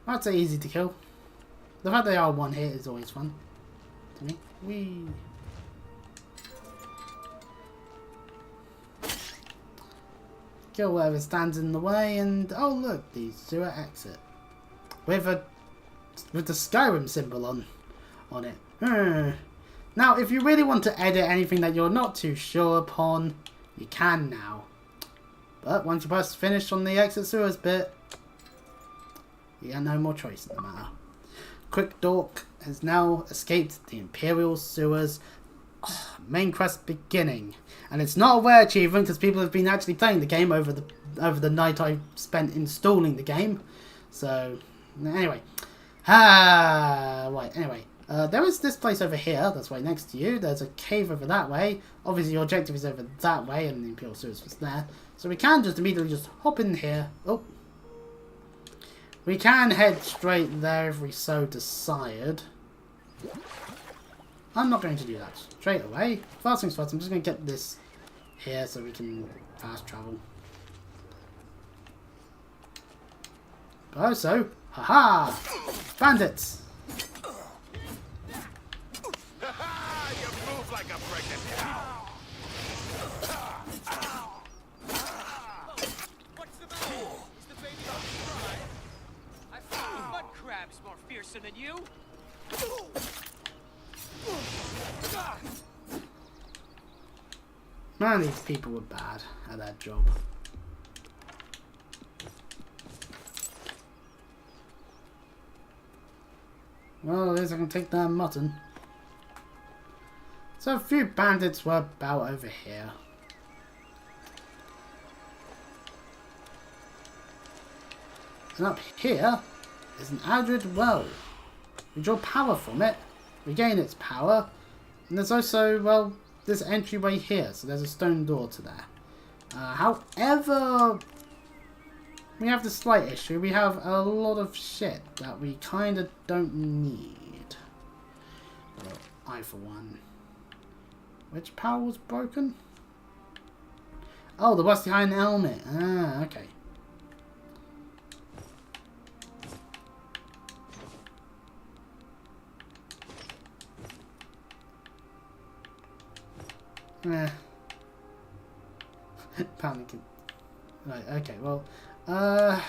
I'd say easy to kill. The fact they are one hit is always fun to me. Whee! Kill whatever stands in the way, and oh look, the sewer exit with the Skyrim symbol on it. Now, if you really want to edit anything that you're not too sure upon, you can now. But once you press finish on the exit sewers bit, you have no more choice in the matter. Quick Dork has now escaped the Imperial sewers. Main quest beginning, and it's not a rare achievement because people have been actually playing the game over the night I spent installing the game. So anyway, right. Anyway, there is this place over here that's right next to you. There's a cave over that way. Obviously, your objective is over that way, and the Imperial sewers was there. So we can just immediately just hop in here. Oh, we can head straight there if we so desired. I'm not going to do that straight away. First things first, I'm just going to get this here so we can fast travel. But also, haha! Bandits! You move like a pregnant cow. What's the matter? Is the baby on the cry? I found mud crabs more fiercer than you. Man, these people were bad at that job. Well, at least I can take that mutton. So a few bandits were about over here. And up here is an Aldred Well. We draw power from it, regain its power, and there's also, well, this entryway here, so there's a stone door to there. However, we have the slight issue. We have a lot of shit that we kind of don't need. Well, I for one. Which power was broken? Oh, the rusty iron helmet. Ah, okay. Panicking. Right, okay, well, I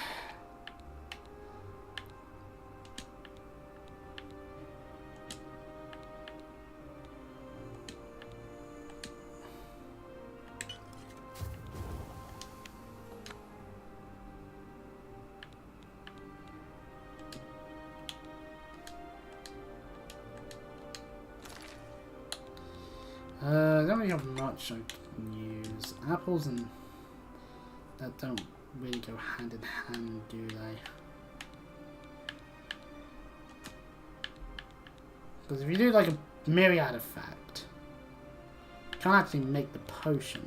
don't really have much I can use. Apples and that don't really go hand in hand, do they? Because if you do like a myriad effect, you can't actually make the potion.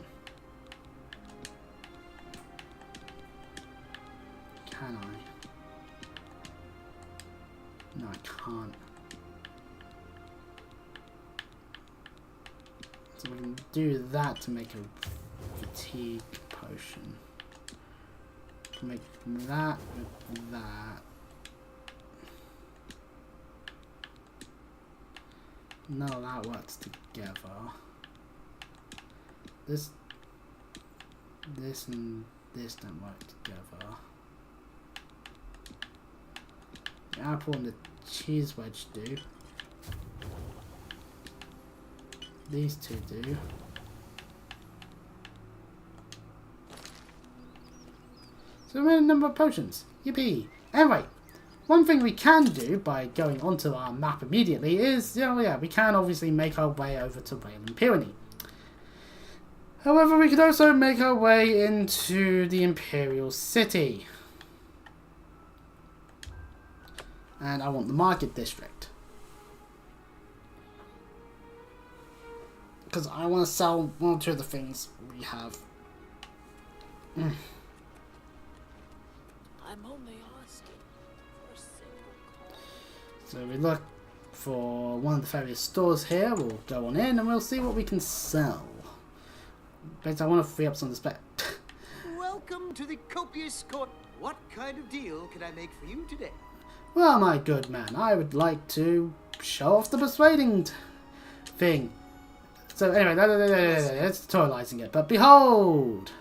Can I? No, I can't. So we can do that to make a fatigue potion. Make that with that. No, that works together. This and this don't work together. The apple and the cheese wedge do. These two do. So we made a number of potions. Yippee! Anyway, one thing we can do by going onto our map immediately is, we can obviously make our way over to Wayland Pyrenees. However, we could also make our way into the Imperial City. And I want the Market District. Because I want to sell one or two of the things we have. I'm only asking for a single call. So we look for one of the various stores here. We'll go on in and we'll see what we can sell. But I want to free up some of the spec. Welcome to the copious court. What kind of deal can I make for you today? Well, my good man, I would like to show off the persuading thing. So anyway, it's tutorializing it. But behold!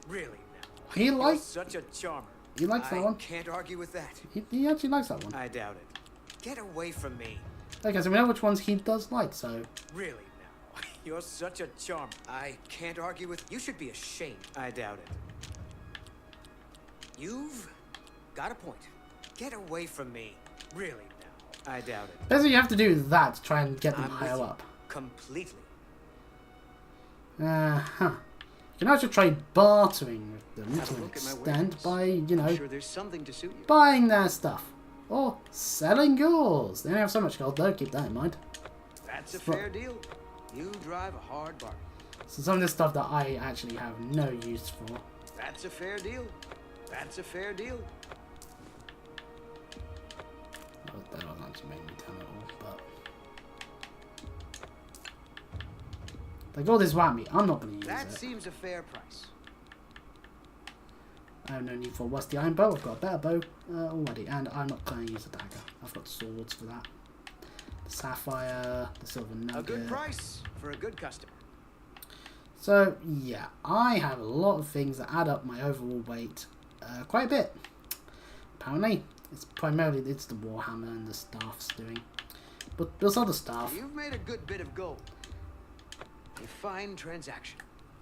Really now? He likes Such a charmer. He likes that one. Can't argue with that. He actually likes that one. I doubt it. Get away from me. Okay, so we know which ones he does like, so... Really now? You're such a charmer. I can't argue with... You should be ashamed. I doubt it. You've got a point. Get away from me. Really now? I doubt it. Basically, you have to do that to try and get them I'm higher with you. up. Completely. Uh-huh. You can also try bartering with them Have a to an look at my extent wares. by, you know, Sure there's something to suit you. buying their stuff. Or selling yours. They don't have so much gold though, keep that in mind. That's a Fro- fair deal. You drive a hard bargain. So some of this stuff that I actually have no use for. That's a fair deal. That's a fair deal. Well, that doesn't actually make me tell it all, but... Like all this whammy, I'm not going to use That it. seems a fair price. I have no need for a rusty iron bow, I've got a better bow already, and I'm not going to use a dagger. I've got swords for that. The sapphire, the silver nugget. A good price for a good customer. So, yeah, I have a lot of things that add up my overall weight quite a bit. Apparently, it's primarily the Warhammer and the staff's doing. But there's other stuff. You've made a good bit of gold. A fine transaction.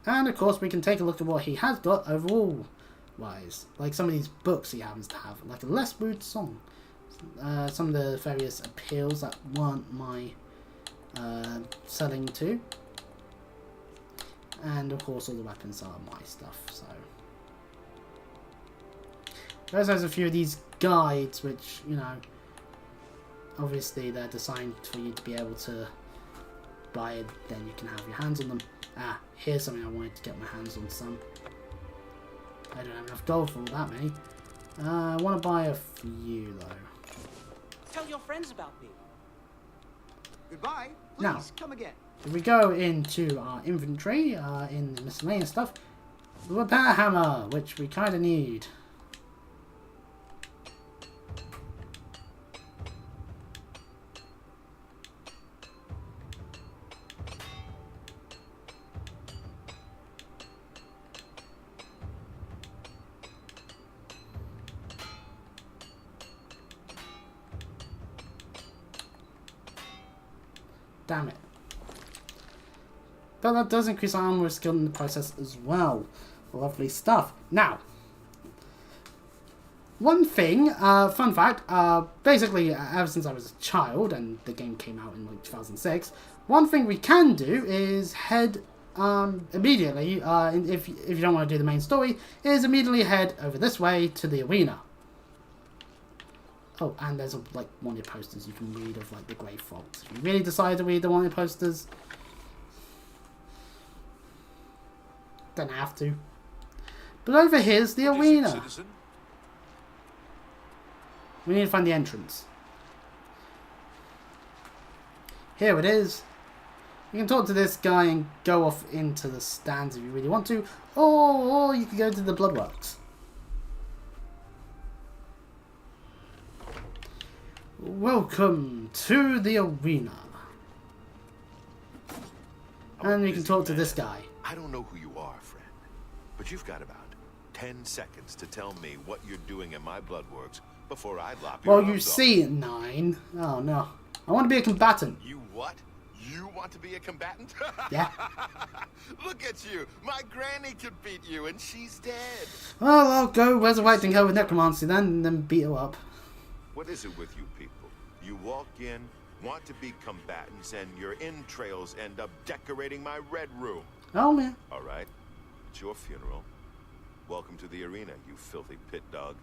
And of course, we can take a look at what he has got overall wise. Like some of these books he happens to have, like a Less Rude Song. Some of the various appeals that weren't my selling to. And of course all the weapons are my stuff, so. There's a few of these guides which, you know, obviously they're designed for you to be able to buy it, then you can have your hands on them. Ah, here's something I wanted to get my hands on some. I don't have enough gold for all that many. I want to buy a few though. Tell your friends about me. Goodbye. Please Now. come again. If we go into our inventory, in the miscellaneous stuff, the repair hammer, which we kind of need. Damn it. But that does increase our armor skill in the process as well. Lovely stuff. Now, one thing, fun fact, basically ever since I was a child, and the game came out in like 2006, one thing we can do is head immediately, if you don't want to do the main story, is immediately head over this way to the arena. Oh, and there's like one of your posters you can read of like the Grey Fox. If you really decide to read the one of your posters, don't have to. But over here's the arena. Citizen? We need to find the entrance. Here it is. You can talk to this guy and go off into the stands if you really want to, or you can go to the Bloodworks. Welcome to the arena. And you can talk to this guy. I don't know who you are, friend, but you've got about 10 seconds to tell me what you're doing in my Bloodworks before I lop your Well, you arms off. see, 9. Oh no. I want to be a combatant. You what? You want to be a combatant? Yeah. Look at you. My granny could beat you, and she's dead. Well, I'll go resurrecting her with necromancy then, and then beat her up. What is it with you people? You walk in, want to be combatants, and your entrails end up decorating my red room. Oh man. All right, it's your funeral. Welcome to the arena, you filthy pit dog.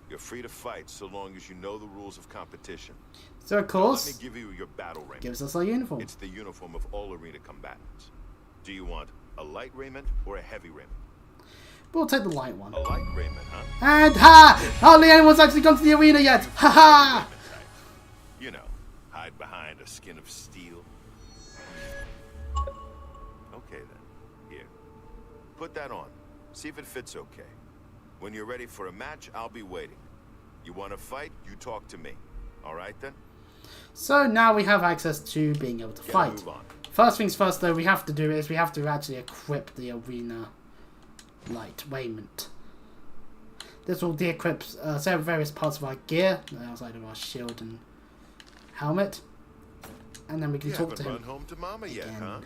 You're free to fight so long as you know the rules of competition. So of Let course, me give you your battle ring. gives us our uniform. It's the uniform of all arena combatants. Do you want a light raiment or a heavy raiment? We'll take the light one. A light raiment, huh? And ha! Hardly anyone's actually gone to the arena yet! Ha ha! You know, hide behind a skin of steel. Okay then. Here. Put that on. See if it fits okay. When you're ready for a match, I'll be waiting. You want to fight, you talk to me. Alright then? So now we have access to being able to fight. Move on. First things first though, we have to do is we have to actually equip the arena light raiment. This will de-equip various parts of our gear, outside of our shield and helmet. And then we can talk to him. You haven't run home to Mama yet, huh?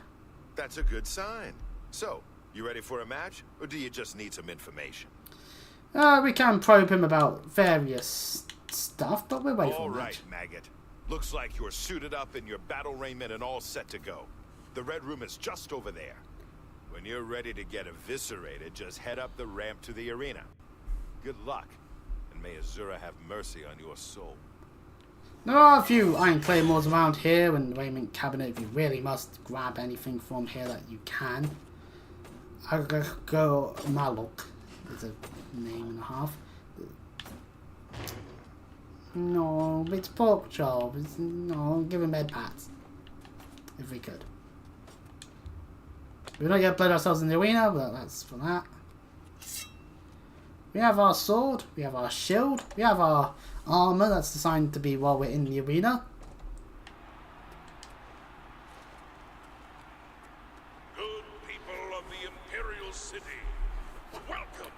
That's a good sign. So, you ready for a match, or do you just need some information? We can probe him about various stuff, but we're waiting for All that. right, maggot. Looks like you're suited up in your battle raiment and all set to go. The red room is just over there. When you're ready to get eviscerated, just head up the ramp to the arena. Good luck, and may Azura have mercy on your soul. There are a few iron claymores around here in the raiment cabinet if you really must grab anything from here that you can. Go Malok is a name and a half. No, it's pork chop. No, give him med pats. If we could. We've not yet played ourselves in the arena, but that's for that. We have our sword, we have our shield, we have our armor that's designed to be while we're in the arena. Good people of the Imperial City, welcome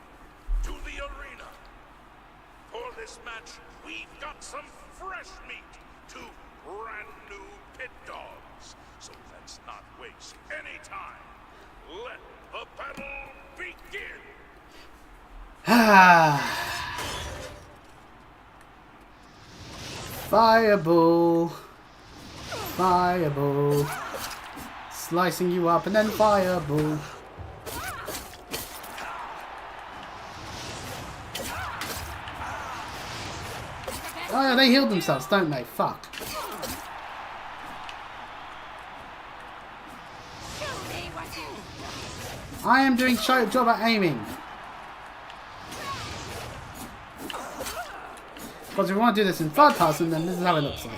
to the arena. For this match, we've got some fresh meat, 2 brand new pit dogs. So let's not waste any time. Let the battle begin. Fireball. Fireball. Slicing you up and then fireball. Oh yeah, they healed themselves, don't they? Fuck. I am doing a job at aiming. Because if we want to do this in third person, then this is how it looks like.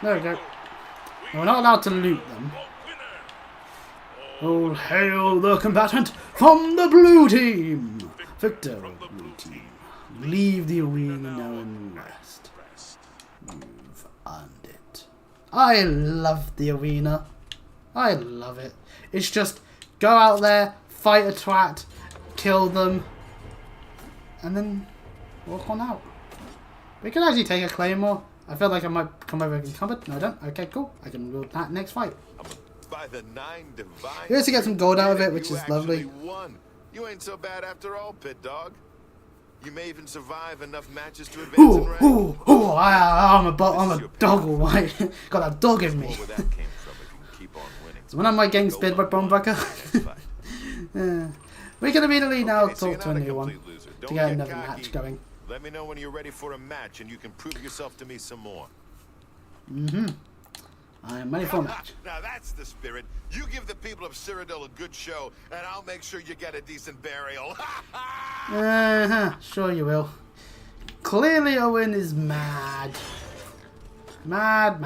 There we go. We're not allowed to loot them. All hail the combatant from the blue team! Victor of the blue team. Leave the arena now and rest. You've earned it. I love the arena. I love it. It's just go out there, fight a twat, kill them, and then walk on out. We can actually take a claymore. I feel like I might come over encumbered. No, I don't. Okay, cool. I can wield that next fight. By the 9 divine. You also get some gold out of it, which is lovely. Won. You ain't so bad after all, pit dog. You may even survive enough matches to advance in rank. I'm a dog, alright. Got that dog in me. Where that came from, if you can keep on winning. So when am I getting speared by Bombreaker? We can immediately now talk to a new one to get another match going. Let me know when you're ready for a match and you can prove yourself to me some more. I am ready for a match. Now that's the spirit. You give the people of Cyrodiil a good show, and I'll make sure you get a decent burial. Sure you will. Clearly Owen is mad. Mad.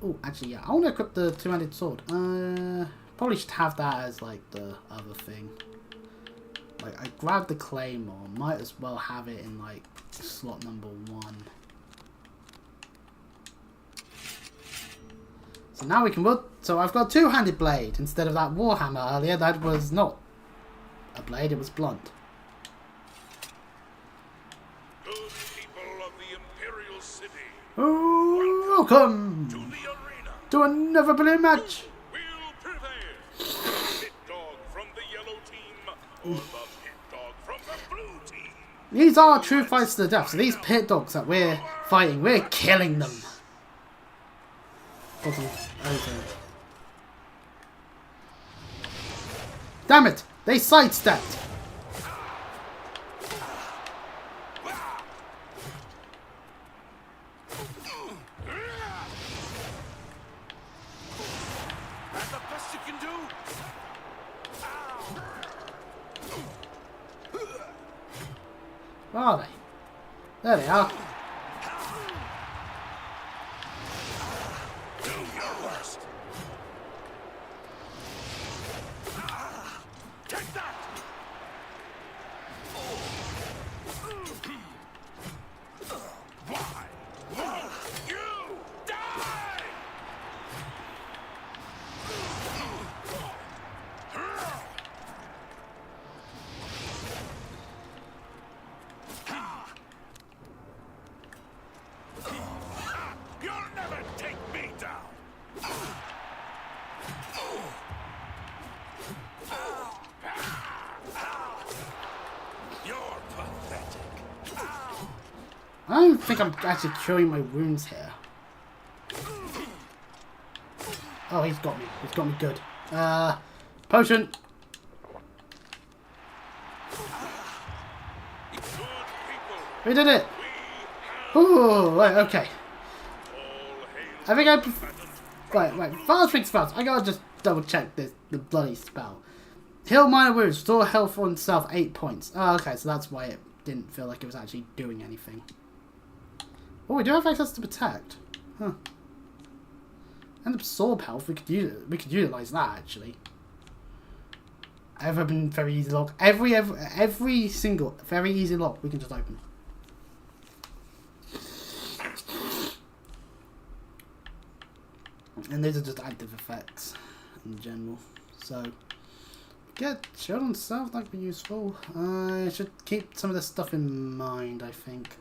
Oh, actually, yeah. I want to equip the two-handed sword. Probably should have that as, like, the other thing. Like, I grabbed the claymore. Might as well have it in, like, slot number 1. So now we can put... So I've got a two-handed blade instead of that warhammer earlier. That was not a blade, it was blunt. Good people of the Imperial City, Welcome to the arena. to another brilliant match. Will prevail. The pit dog from the yellow team or the pit dog from the blue team. These are true fights to the death. So these pit dogs that we're fighting, we're killing them. bottom over. Damn it! They sidestepped! That's the best you can do. Where are they? There they are. Do your worst. Take that. Why won't you die? You'll never take me down. You're pathetic. I don't think I'm actually curing my wounds here. Oh, he's got me. He's got me good. Potion. Good people, We did it. we have Ooh, right, okay. all hail I think right, first things first, I gotta just double check the bloody spell. Heal minor wounds, restore health on self 8 points. Oh, okay, so that's why it didn't feel like it was actually doing anything. Oh, we do have access to protect. Huh. And absorb health, we could utilize that actually. Ever been very easy lock. Every single very easy lock we can just open. And these are just active effects in general. So, get shield on self, that could be useful. I should keep some of this stuff in mind, I think.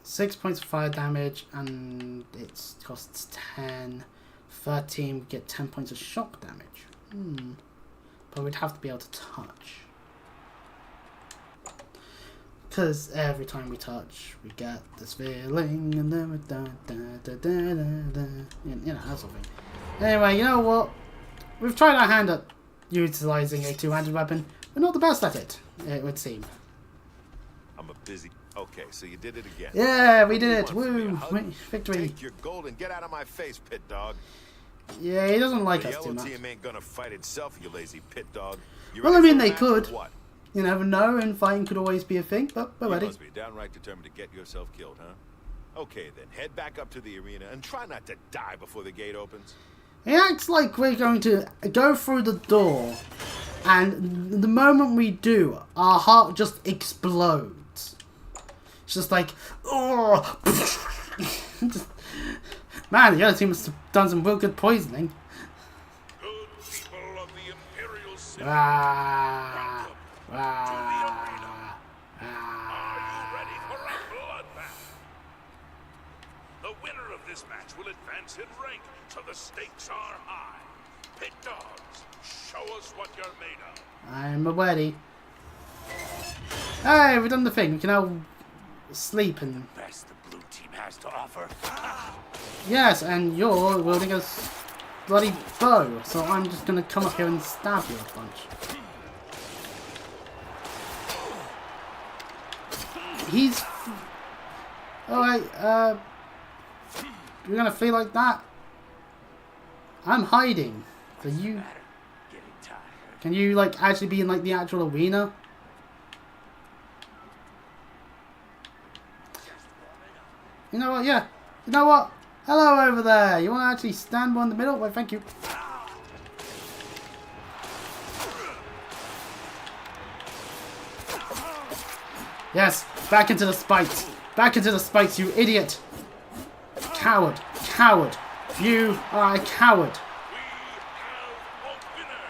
6 points of fire damage, and it costs 10. 13, we get 10 points of shock damage. But we'd have to be able to touch. Because every time we touch, we get this feeling, and then we you know, that sort of thing. Anyway, you know what? We've tried our hand at utilizing a two-handed weapon. We're not the best at it, it would seem. I'm a busy. Okay, so you did it again. Yeah, we did it. What do you Woo! want from me, a hug? Victory. Take your gold and get out of my face, pit dog. Yeah, he doesn't like The us too yellow much. team ain't gonna fight itself, you lazy pit dog. You Well, I ready mean, for a they match could. or What? You never know, and fighting could always be a thing, but we're You ready. must be downright determined to get yourself killed, huh? Okay, then head back up to the arena and try not to die before the gate opens. It acts like we're going to go through the door, and the moment we do, our heart just explodes. It's just like, oh, man, the other team must have done some real good poisoning. good people of the Imperial City. Ah, Welcome to the arena. ah, Are you ready for a bloodbath? The winner of this match will advance in rank, so the stakes are high. Pit dogs, show us what you're made of. I'm ready. Hey, we've done the thing. We can now sleep and Best the blue team has to offer. yes, and you're wielding a bloody bow, so I'm just gonna come up here and stab you a bunch. He's alright. You're gonna feel like that. I'm hiding. So you Getting tired. can you like actually be in like the actual arena? You know what? Yeah. You know what? Hello over there. You want to actually stand one in the middle? Well, thank you. Yes. Back into the spikes. Back into the spikes, you idiot. Coward. Coward. You are a coward. We have a winner.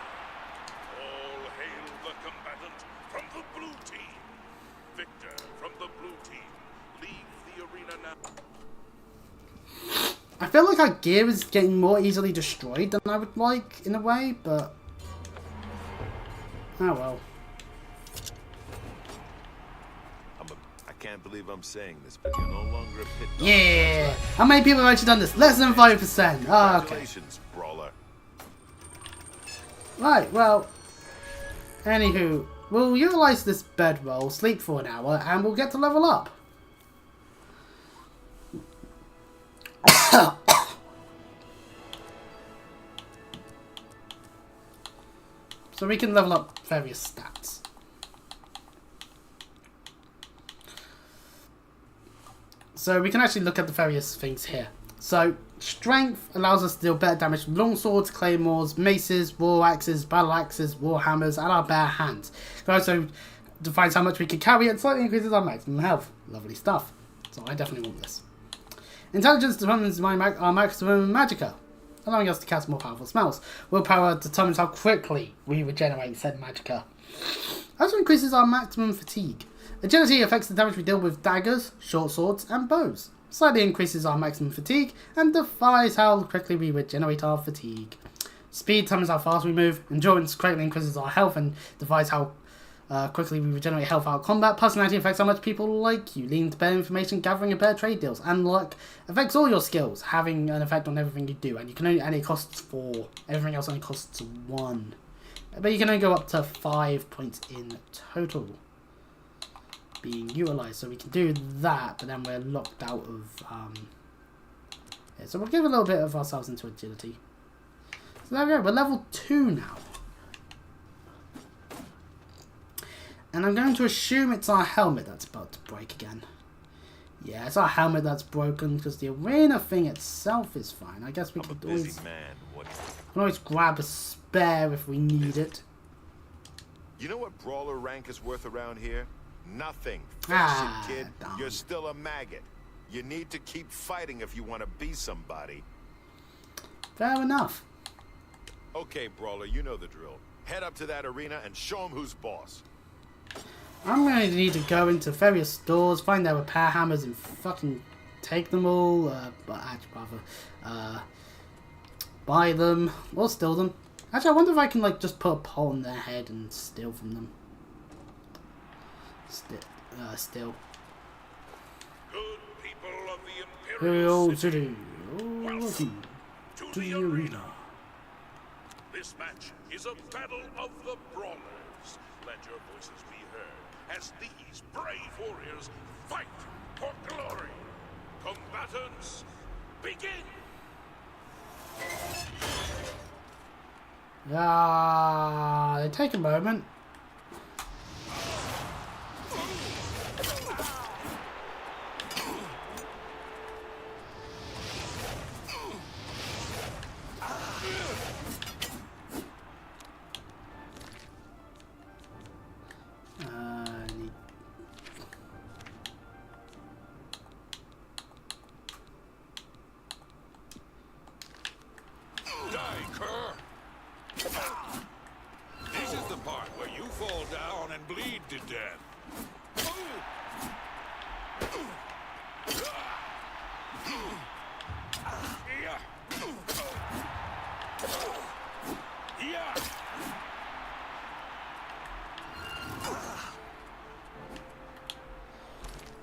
All hail the combatant from the blue team. Victor from the blue team. Leave the arena now. I feel like our gear is getting more easily destroyed than I would like, in a way, but... oh well. can't believe I'm saying this, but you're no longer a pit dog. Yeah! How many people have actually done this? Less than 5%. Oh, okay. Congratulations, brawler. Right, well... Anywho, we'll utilise this bedroll, sleep for an hour, and we'll get to level up. So we can level up various stats. So we can actually look at the various things here. So strength allows us to deal better damage with long swords, claymores, maces, war axes, battle axes, war hammers, and our bare hands. It also defines how much we can carry and slightly increases our maximum health. Lovely stuff. So I definitely want this. Intelligence determines our maximum magicka, allowing us to cast more powerful spells. Willpower determines how quickly we regenerate said magicka. Also increases our maximum fatigue. Agility affects the damage we deal with daggers, short swords, and bows. Slightly increases our maximum fatigue and defies how quickly we regenerate our fatigue. Speed determines how fast we move. Endurance greatly increases our health and defies how quickly we regenerate health out of combat. Personality affects how much people like you, leading to better information, gathering and better trade deals. And luck affects all your skills, having an effect on everything you do. And you can only, and it costs 4. Everything else only costs 1. But you can only go up to 5 points in total being utilised. So we can do that, but then we're locked out of... yeah, so we'll give a little bit of ourselves into agility. So there we go, we're level 2 now. And I'm going to assume it's our helmet that's about to break again. Yeah, it's our helmet that's broken, because the arena thing itself is fine. I guess we can always grab a spare if we need it. You know what brawler rank is worth around here? Nothing. Face it, kid. Damn. You're still a maggot. You need to keep fighting if you want to be somebody. Fair enough. Okay, brawler, you know the drill. Head up to that arena and show them who's boss. I'm going to need to go into various stores, find their repair hammers, and fucking take them all. But actually, rather, buy them or steal them. Actually, I wonder if I can like just put a pot on their head and steal from them. Steal. Good people of the Imperial City, welcome to the arena. This match is a battle of the brawlers. Let your voices be heard as these brave warriors fight for glory. Combatants, begin! They take a moment. This is the part where you fall down and bleed to death.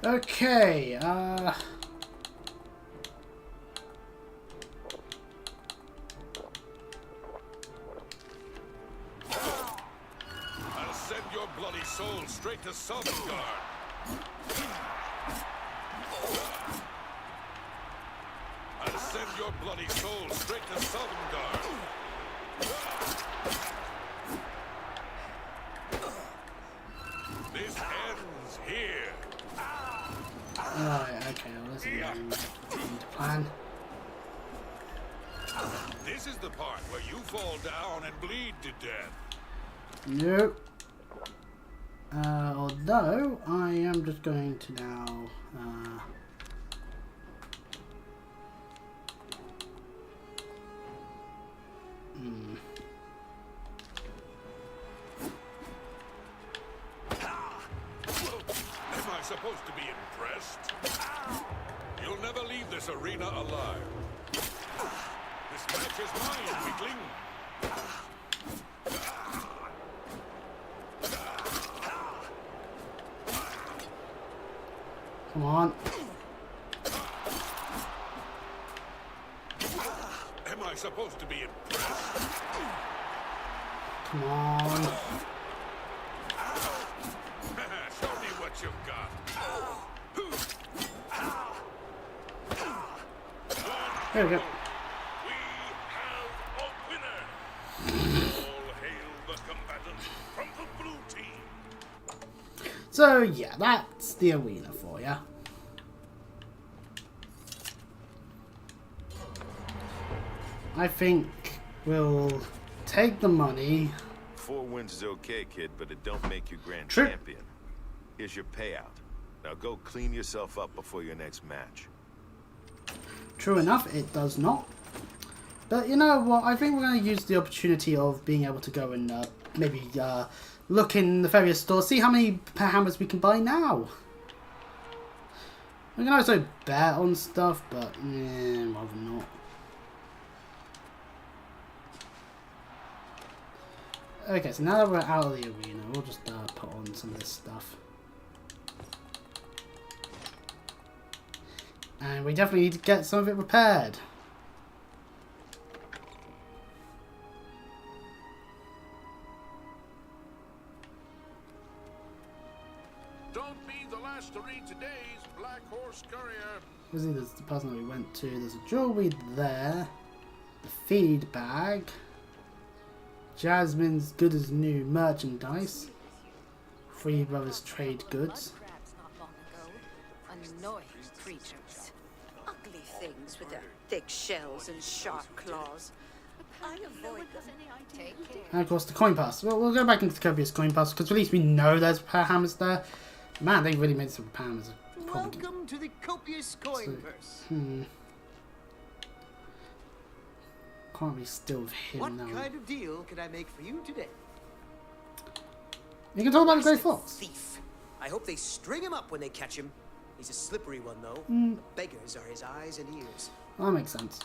Okay, I'll send your bloody soul straight to Sovngarde. I'll send your bloody soul straight to Sovngarde. This ends here. alright, okay, well, this is the plan. This is the part where you fall down and bleed to death. Nope. Although, I am just going to now, Am I supposed to be impressed? You'll never leave this arena alive. This match is mine, weakling. Come on. Am I supposed to be impressed? Come on. Show me what you've got. There we go. We have a winner. All hail the combatant from the blue team. So yeah, that's the arena for ya. I think we'll take the money. 4 wins is okay, kid, but it don't make you grand True. champion. Here's your payout. Now go clean yourself up before your next match. True enough, it does not. But you know what? I think we're going to use the opportunity of being able to go and maybe look in the various stores, see how many hammers we can buy now. We can also bet on stuff, but rather not. Okay, so now that we're out of the arena, we'll just put on some of this stuff. And we definitely need to get some of it repaired. Don't be the last to read today's Black Horse Courier. Obviously, there's the person that we went to. There's a jewelry there. The feed bag. Jasmine's good as new merchandise. Three Brothers Trade Goods. Mud crabs not long ago. Annoying creatures. Ugly things with their thick shells and sharp claws. I avoid them. Take care. And of course the coin pass. Well, we'll go back into the copious coin pass because at least we know there's repair hammers there. Man, they really made some repair hammers. Welcome to the copious coin purse. Can't be still with him What now. kind of deal can I make for you today? You can talk about the Grey Fox. Thief. I hope they string him up when they catch him. He's a slippery one, though. Beggars are his eyes and ears. That makes sense.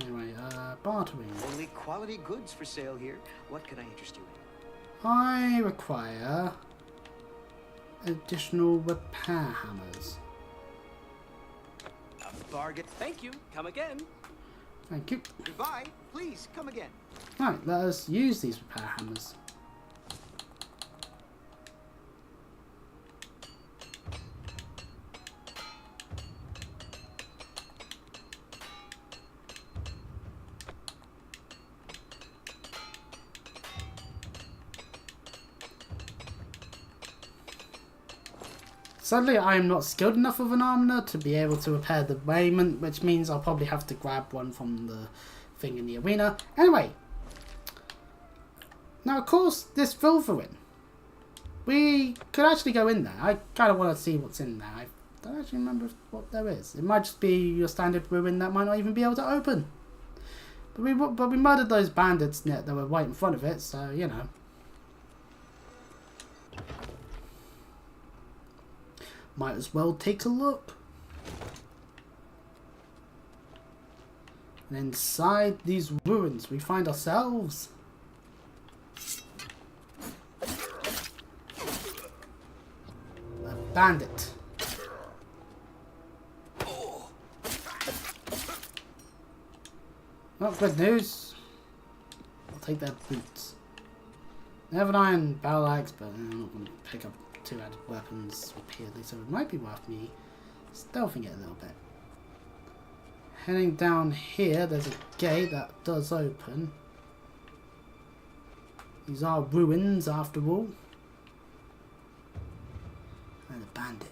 Anyway, bartering. Only quality goods for sale here. What can I interest you in? I require additional repair hammers. A bargain. Thank you. Come again. Thank you. Goodbye. Please come again. Right, let us use these repair hammers. Sadly, I am not skilled enough of an armorer to be able to repair the raiment, which means I'll probably have to grab one from the thing in the arena. Anyway, now of course, this Vulverin. We could actually go in there. I kind of want to see what's in there. I don't actually remember what there is. It might just be your standard ruin that might not even be able to open. But we murdered those bandits that were right in front of it, so you know. Might as well take a look. And inside these ruins we find ourselves a bandit. Not good news. I'll take their boots. They have an iron battle axe, but I'm not going to pick up 2 added weapons repeatedly, so it might be worth me stealthing it a little bit. Heading down here, there's a gate that does open. These are ruins after all. And a bandit.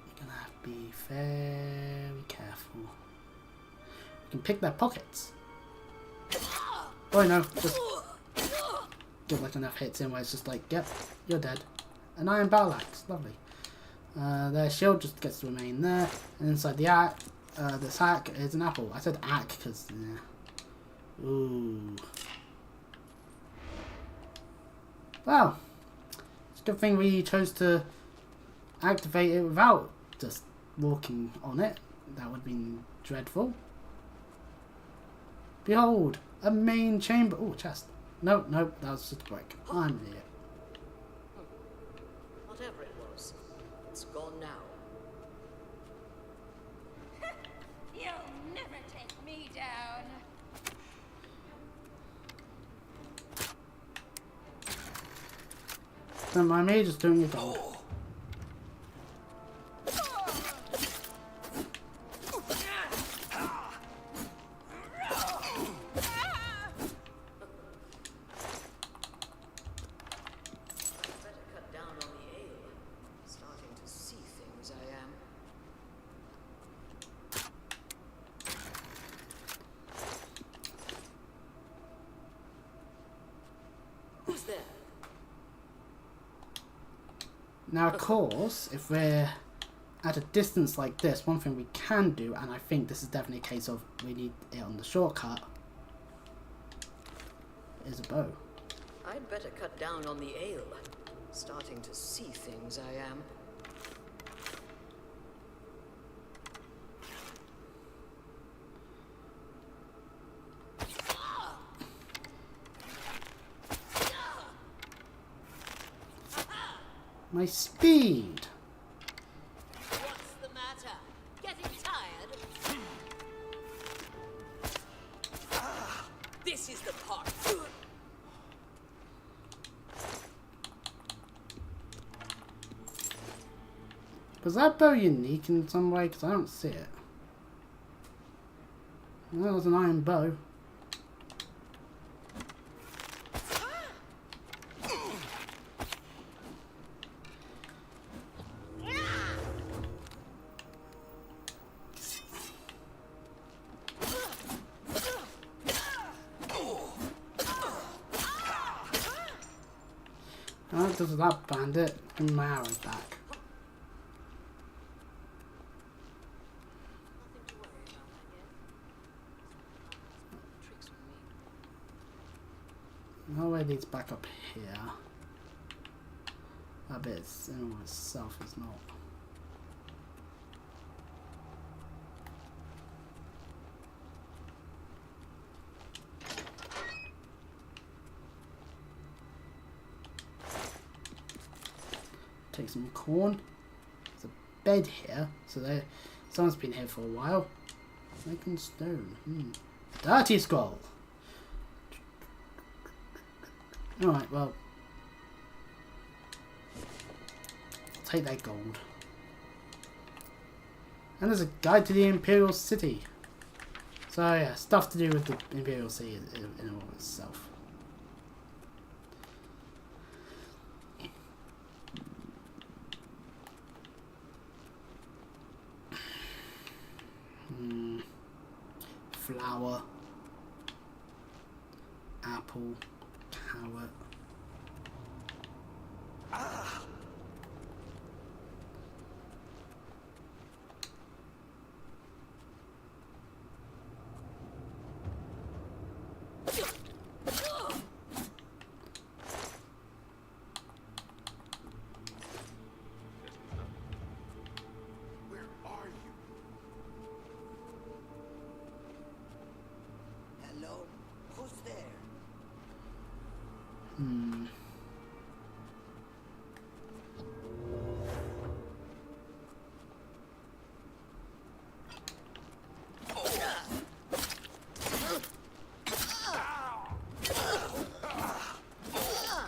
We're gonna have to be very careful. We can pick their pockets. Oh no, just give like enough hits in where it's just like, yep, you're dead. An iron battle axe, lovely. Their shield just gets to remain there. And inside the axe, this hack is an apple. I said ack because, ooh. Well, it's a good thing we chose to activate it without just walking on it. That would have been dreadful. Behold, a main chamber. Oh, chest. Nope, that was just a break. I'm an idiot. Don't mind me, just doing your gold. Now, of course, if we're at a distance like this, one thing we can do, and I think this is definitely a case of we need it on the shortcut, is a bow. I'd better cut down on the ale. Starting to see things, I am. My speed! What's the matter? Getting tired? This is the part. Was that bow unique in some way? Because I don't see it. Well, that was an iron bow. That does that bandit. Give me my arrow back. No way leads back up here. That bit in itself is not. Take some corn. There's a bed here, so someone's been here for a while. Making stone. Dirty scroll. Alright, well. I'll take that gold. And there's a guide to the Imperial City. So yeah, stuff to do with the Imperial City in all itself. Flower, apple, carrot.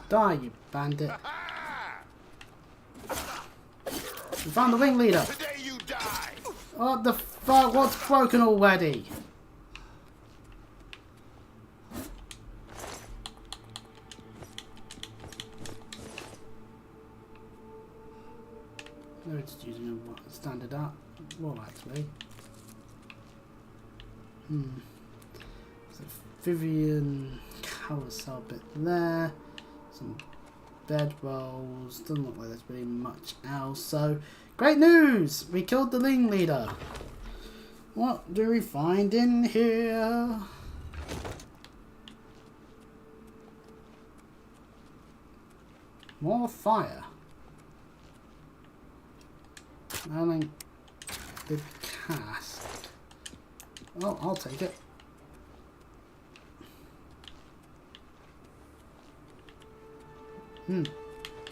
Die, you bandit. We found the ringleader. Today you die. What the fuck? What's broken already? They're just using a standard art wall, actually. There's a Vivian carousel bit there. Some bed rolls. Doesn't look like there's really much else. So, great news! We killed the ringleader. What do we find in here? More fire. I think the cask. Oh, I'll take it.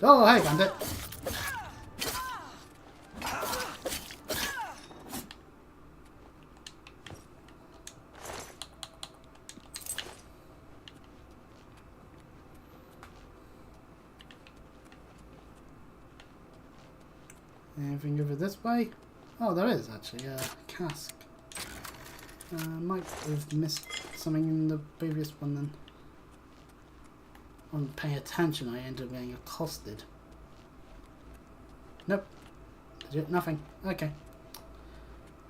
Oh, hey, bandit. Anything over this way? Oh, there is actually a cask. Might have missed something in the previous one then. I wasn't paying attention, I ended up getting accosted. Nope. Legit nothing. Okay.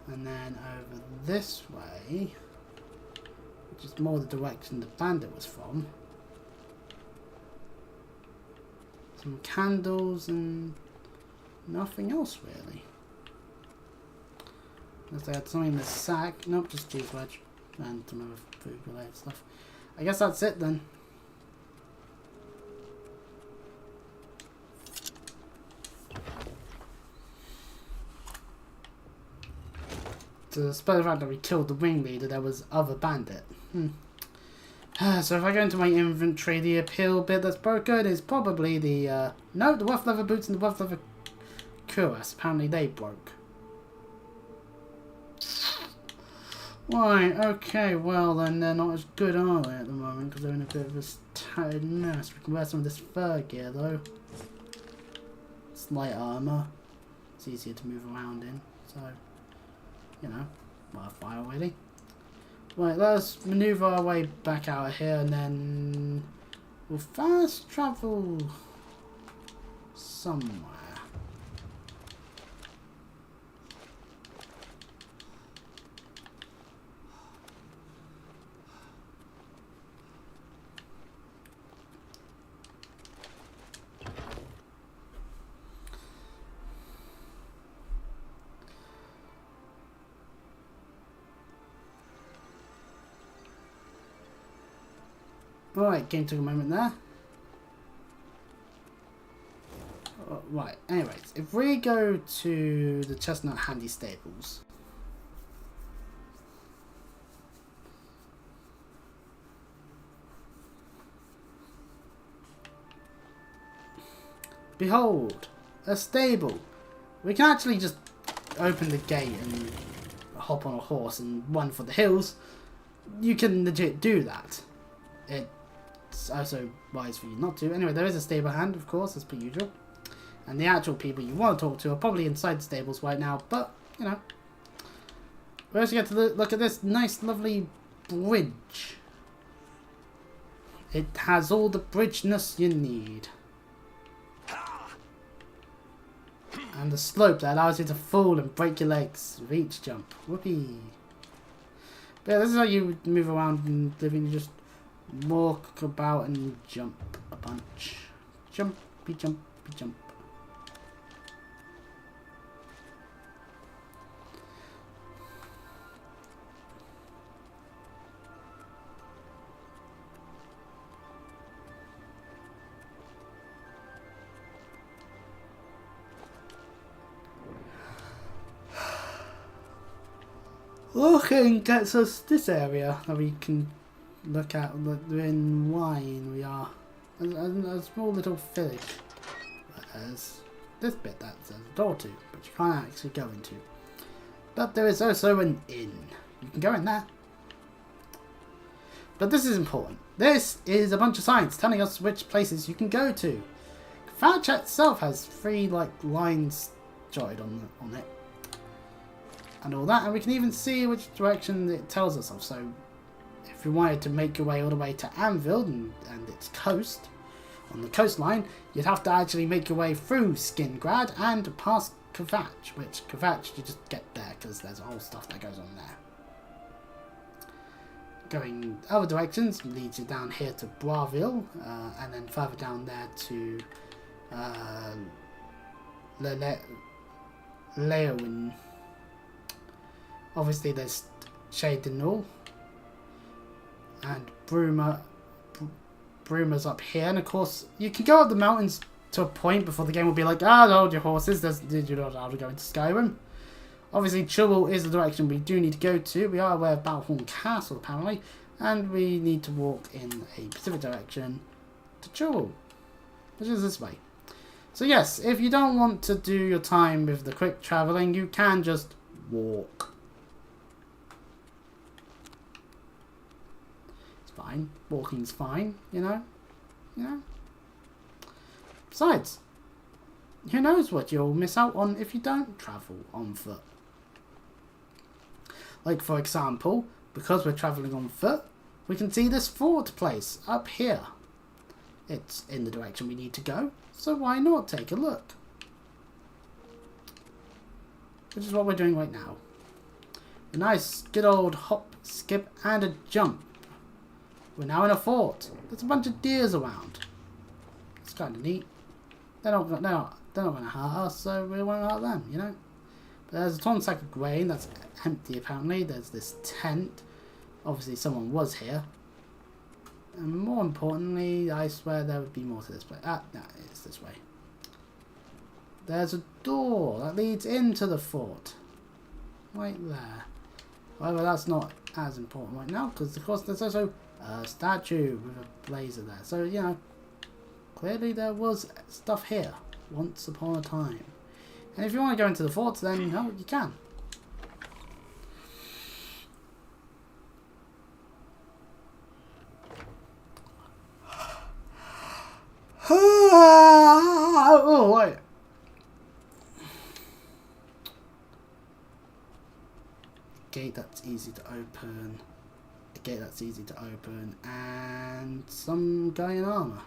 And then over this way, which is more the direction the bandit was from. Some candles and nothing else really. Unless they had something in the sack. Nope, just cheese wedge. And some other food related stuff. I guess that's it then. Despite the fact that we killed the ringleader, there was other bandit. So if I go into my inventory, the appeal bit that's broken is probably the no, the rough leather boots and the rough leather cuirass. Apparently they broke. Right, okay, well then they're not as good, are they, at the moment, because they're in a bit of a tattered mess. We can wear some of this fur gear though. It's light armour. It's easier to move around in, so you know, worthwhile really. Right, let's manoeuvre our way back out of here and then we'll fast travel somewhere. Alright, game took a moment there. Right, anyways, if we go to the Chestnut Handy Stables. Behold, a stable. We can actually just open the gate and hop on a horse and run for the hills. You can legit do that. It's also wise for you not to. Anyway, there is a stable hand, of course, as per usual. And the actual people you want to talk to are probably inside the stables right now, but, you know. We also get to look at this nice, lovely bridge. It has all the bridgeness you need. And the slope that allows you to fall and break your legs with each jump. Whoopee. But yeah, this is how you move around in Oblivion. You just walk about and jump a bunch. Jumpy, jumpy, jump. Walking gets us this area that we can look at. In Wine we are a small little village. There's this bit that there's a door to, but you can't actually go into. But there is also an inn. You can go in there. But this is important. This is a bunch of signs telling us which places you can go to. Crouch itself has 3 lines jotted on it. And all that, and we can even see which direction it tells us of. So if you wanted to make your way all the way to Anvil and its coast, on the coastline, you'd have to actually make your way through Skingrad and past Kvatch, which Kvatch you just get there because there's all stuff that goes on there. Going other directions leads you down here to Braville, and then further down there to Leowin. Obviously there's Shade de Null and Bruma's up here, and of course you can go up the mountains to a point before the game will be like, hold your horses, did you not know how to go into Skyrim? Obviously Chubble is the direction we do need to go to. We are aware of Balthorn Castle apparently, and we need to walk in a specific direction to Chubble, which is this way. So yes, if you don't want to do your time with the quick travelling, you can just walk. Fine. Walking's fine, you know? Besides, who knows what you'll miss out on if you don't travel on foot. Like, for example, because we're travelling on foot, we can see this fort place up here. It's in the direction we need to go, so why not take a look? Which is what we're doing right now. A nice, good old hop, skip, and a jump. We're now in a fort. There's a bunch of deers around. It's kind of neat. They're not going to hurt us, so we won't hurt them, you know? But there's a torn sack of grain that's empty, apparently. There's this tent. Obviously, someone was here. And more importantly, I swear there would be more to this place. Ah, no, it's this way. There's a door that leads into the fort. Right there. However, that's not as important right now, because of course there's also a statue with a blazer there. So, you know, clearly there was stuff here once upon a time. And if you want to go into the fort, then you know, you can. Oh, wait. Gate that's easy to open. A gate that's easy to open. And some guy in armor.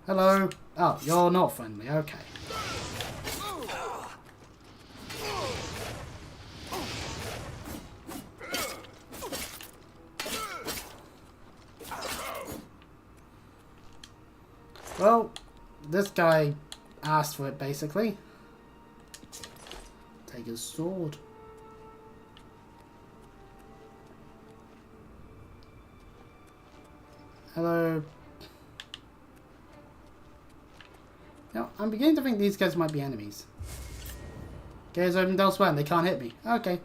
Hello. Oh, you're not friendly. Okay. Well, this guy asked for it, basically. Take his sword. Hello. Now, I'm beginning to think these guys might be enemies. Gates opened elsewhere and they can't hit me. Okay.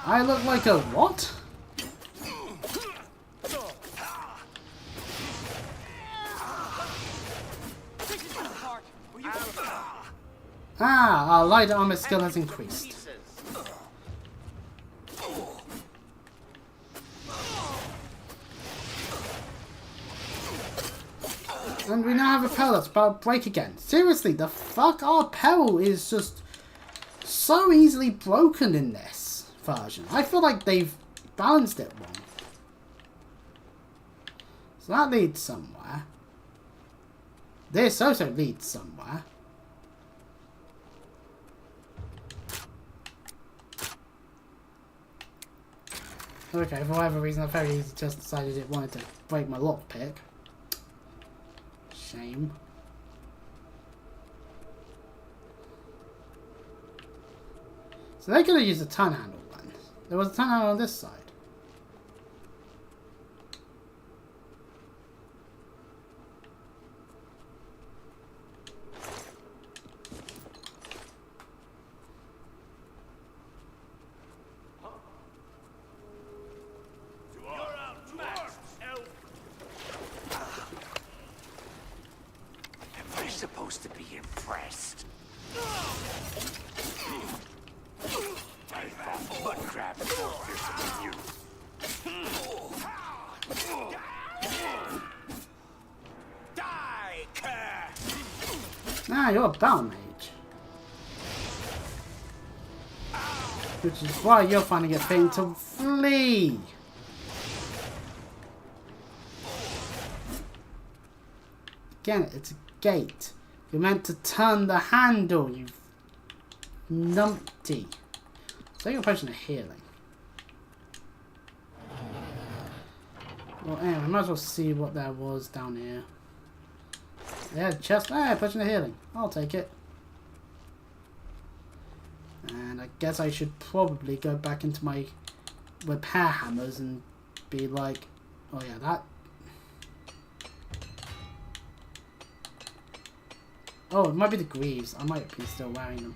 I look like a what? Ah, our light armor skill has increased. And we now have a peril that's about to break again. Seriously, the fuck? Our peril is just so easily broken in this version. I feel like they've balanced it wrong. So that leads somewhere. This also leads somewhere. Okay, for whatever reason, I very easily just decided it wanted to break my lockpick. Shame. So they could have used a turn handle then. There was a turn handle on this side. Supposed to be impressed. I thought mud crabs were fearsome than you. Die, cur! Ah, you're a battle mage. Which is why you're finding it fitting to flee. Again, it's a gate. You're meant to turn the handle, you numpty. So you're potion of healing. Well, anyway, might as well see what there was down here. Yeah, chest. Ah, potion of healing. I'll take it. And I guess I should probably go back into my repair hammers and be like, oh yeah, that. Oh, it might be the greaves. I might be still wearing them.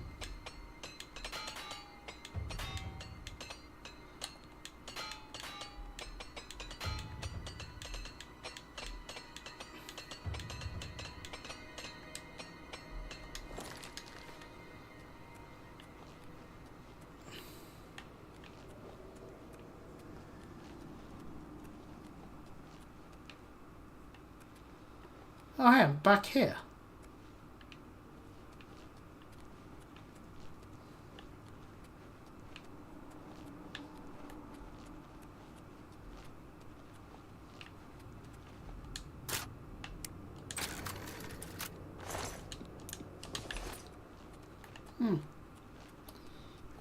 Oh, hey, I'm back here.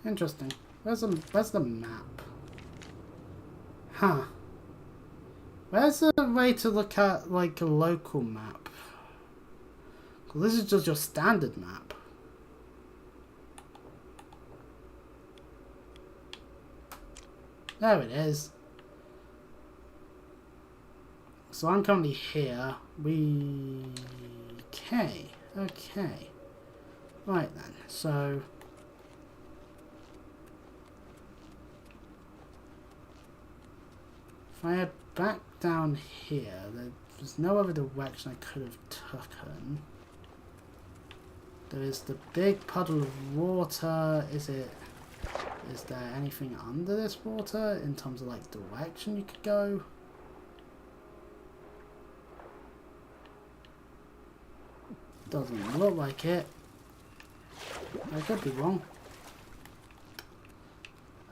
Interesting. Where's the map? Huh. Where's the way to look at, like, a local map? Well, this is just your standard map. There it is. So I'm currently here. Okay. Okay. Right then. So... if I head back down here, there's no other direction I could have taken. There is the big puddle of water. Is there anything under this water in terms of, like, direction you could go? Doesn't look like it. I could be wrong.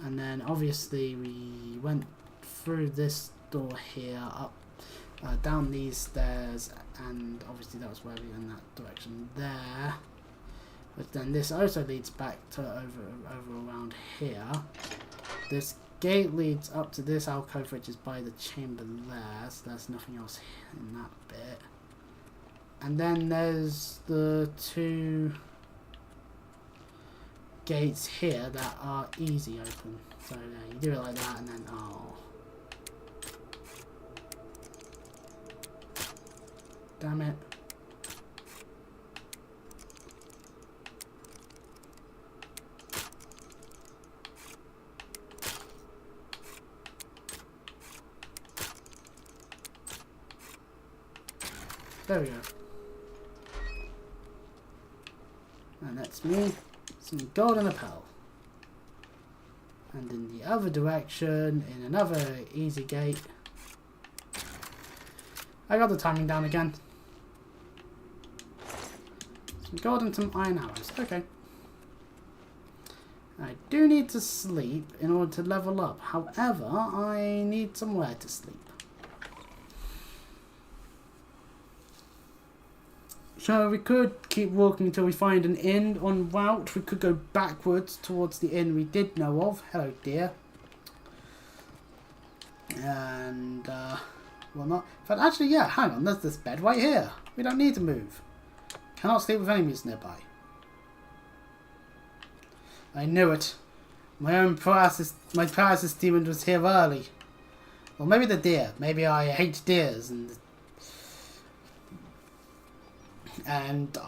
And then obviously we went through this door here, up, down these stairs, and obviously that was where we were in that direction there. But then this also leads back to over around here. This gate leads up to this alcove, which is by the chamber there, so there's nothing else in that bit. And then there's the two gates here that are easy open. So yeah, you do it like that, and then oh, damn it. There we go. And that's me. Some golden apparel. And in the other direction, in another easy gate. I got the timing down again. Some gold and some iron arrows. Okay. I do need to sleep in order to level up. However, I need somewhere to sleep. So we could keep walking until we find an inn en route. We could go backwards towards the inn we did know of. Hello, dear. And, well, not... but actually, yeah, hang on. There's this bed right here. We don't need to move. Cannot sleep with enemies nearby. I knew it. My paralysis demon was here early. Well, maybe the deer. Maybe I hate deers and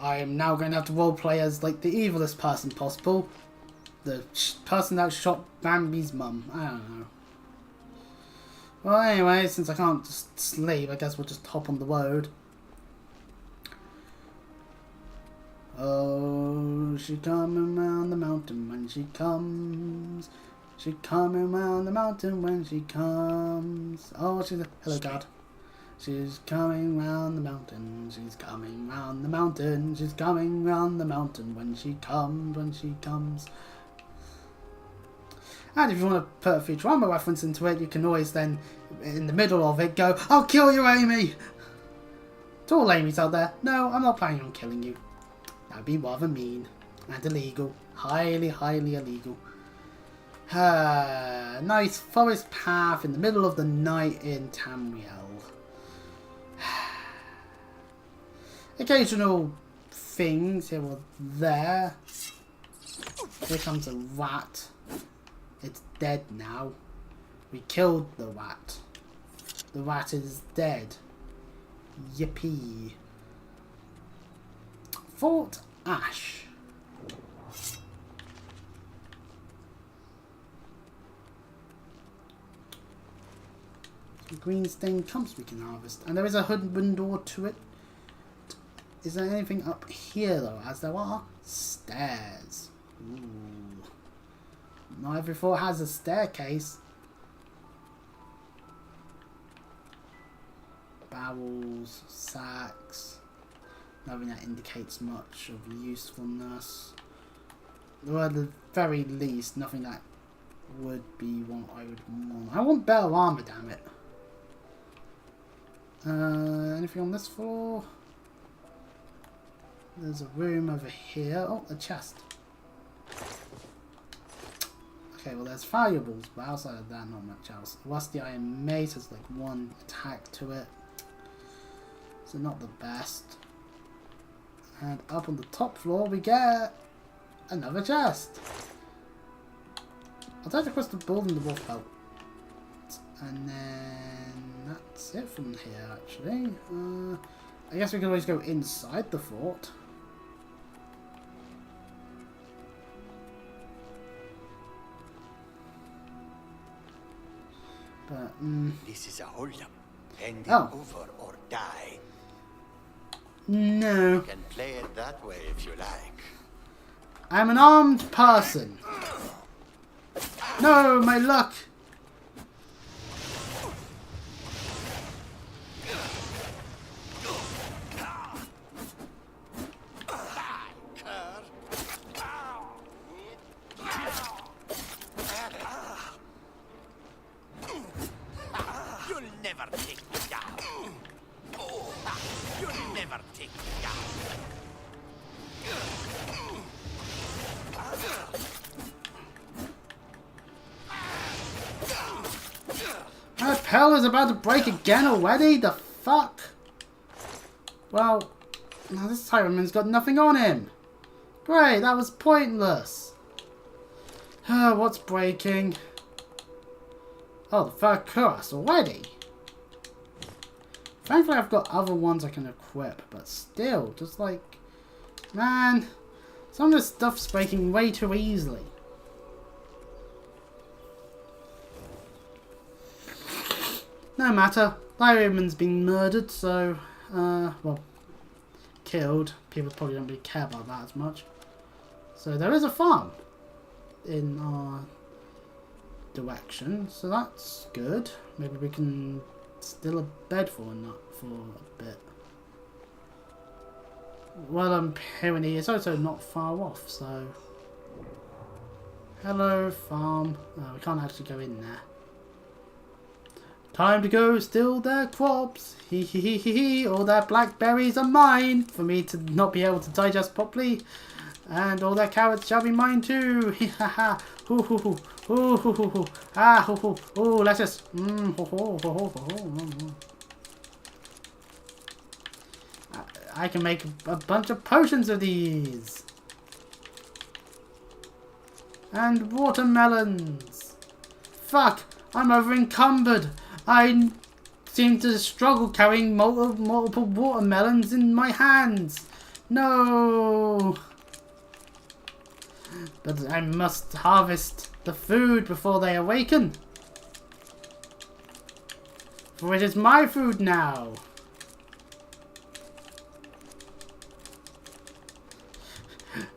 I'm now going to have to roleplay as, like, the evilest person possible. The person that shot Bambi's mum. I don't know. Well, anyway, since I can't just sleep, I guess we'll just hop on the road. Oh, she coming round the mountain when she comes. She coming round the mountain when she comes. Oh, she's a... hello, God. She's coming round the mountain, she's coming round the mountain, she's coming round the mountain when she comes. And if you want to put a Futurama reference into it, you can always then, in the middle of it, go, I'll kill you, Amy! To all Amy's out there, no, I'm not planning on killing you. That'd be rather mean and illegal. Highly, highly illegal. Nice forest path in the middle of the night in Tamriel. Occasional things here or there. Here comes a rat. It's dead now. We killed the rat. The rat is dead. Yippee. Fort Ash. Some green stained clumps we can harvest. And there is a hidden door to it. Is there anything up here though? As there are stairs. Ooh. Not every fort has a staircase. Barrels, sacks. Nothing that indicates much of usefulness. Or at the very least, nothing that would be what I would want. I want better armor, damn it. Anything on this floor? There's a room over here. Oh, a chest. Okay, well there's valuables, but outside of that, not much else. Rusty Iron Mace has like one attack to it. So not the best. And up on the top floor we get another chest. I'll take the crystal ball and the wolf belt. And then that's it from here actually. I guess we can always go inside the fort. But, This is a holdup. Hand it Oh. over or die. No. You can play it that way if you like. I'm an armed person. No, my luck. You'll never take me down. You'll never take me down. My pal is about to break again already? The fuck? Well, now this Tyraman's got nothing on him. Great, that was pointless. What's breaking? Oh, the third cuirass already. Thankfully I've got other ones I can equip, but still, just like, man, some of this stuff's breaking way too easily. No matter, Lyriman's been murdered, so, well, killed. People probably don't really care about that as much. So there is a farm in our direction, so that's good. Maybe we can steal a bed for a bit. Well, I'm hearing it's also not far off, so... Hello, farm. Oh, we can't actually go in there. Time to go steal their crops. Hee hee hee hee hee. All their blackberries are mine for me to not be able to digest properly. And all their carrots shall be mine too. Hee ha ha. Hoo hoo hoo. Hoo hoo hoo hoo. Ah hoo hoo. Ooh, lettuce. Mmm. Ho ho ho ho ho. I can make a bunch of potions of these. And watermelons. Fuck. I'm over encumbered. I seem to struggle carrying multiple watermelons in my hands. No. But I must harvest the food before they awaken. For it is my food now.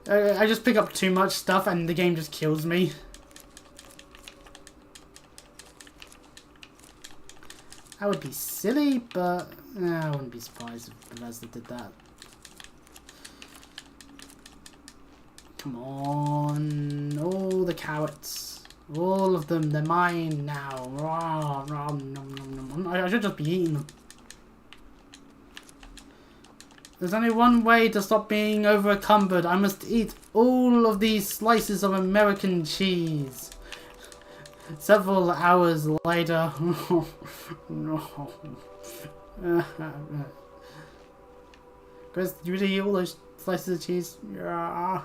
I just pick up too much stuff and the game just kills me. That would be silly, but I wouldn't be surprised if Bethesda did that. Come on, all the carrots, all of them, they're mine now. I should just be eating them. There's only one way to stop being over-encumbered. I must eat all of these slices of American cheese. Several hours later. No. Chris, did you really eat all those slices of cheese? Yeah.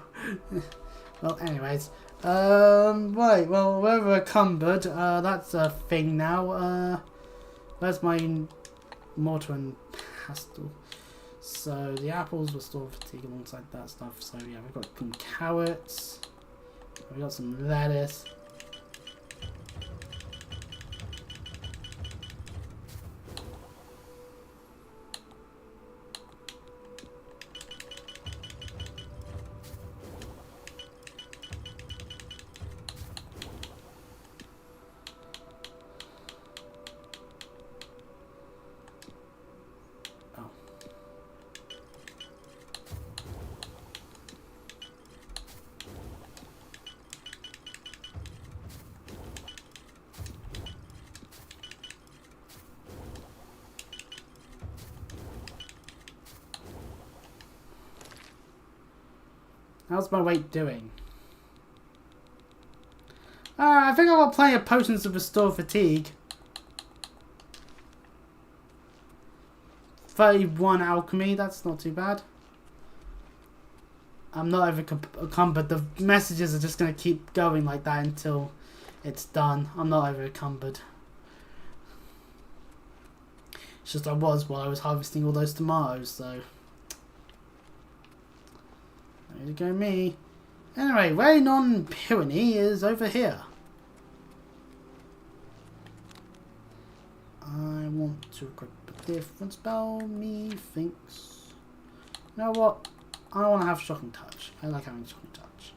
Well, anyways. Right, well, we're encumbered. That's a thing now. Where's my mortar and pestle? So, the apples will store fatigue alongside that stuff. So, yeah, we've got some carrots. We've got some lettuce. How's my weight doing? I think I got plenty of potions to restore fatigue. 31 alchemy, that's not too bad. I'm not over encumbered. The messages are just going to keep going like that until it's done. I'm not over encumbered. It's just I was while I was harvesting all those tomatoes, so. There you go, me. Anyway, Rain on Pyrenees is over here. I want to equip a different spell, methinks. You know what? I don't want to have Shocking Touch. I like having Shocking Touch.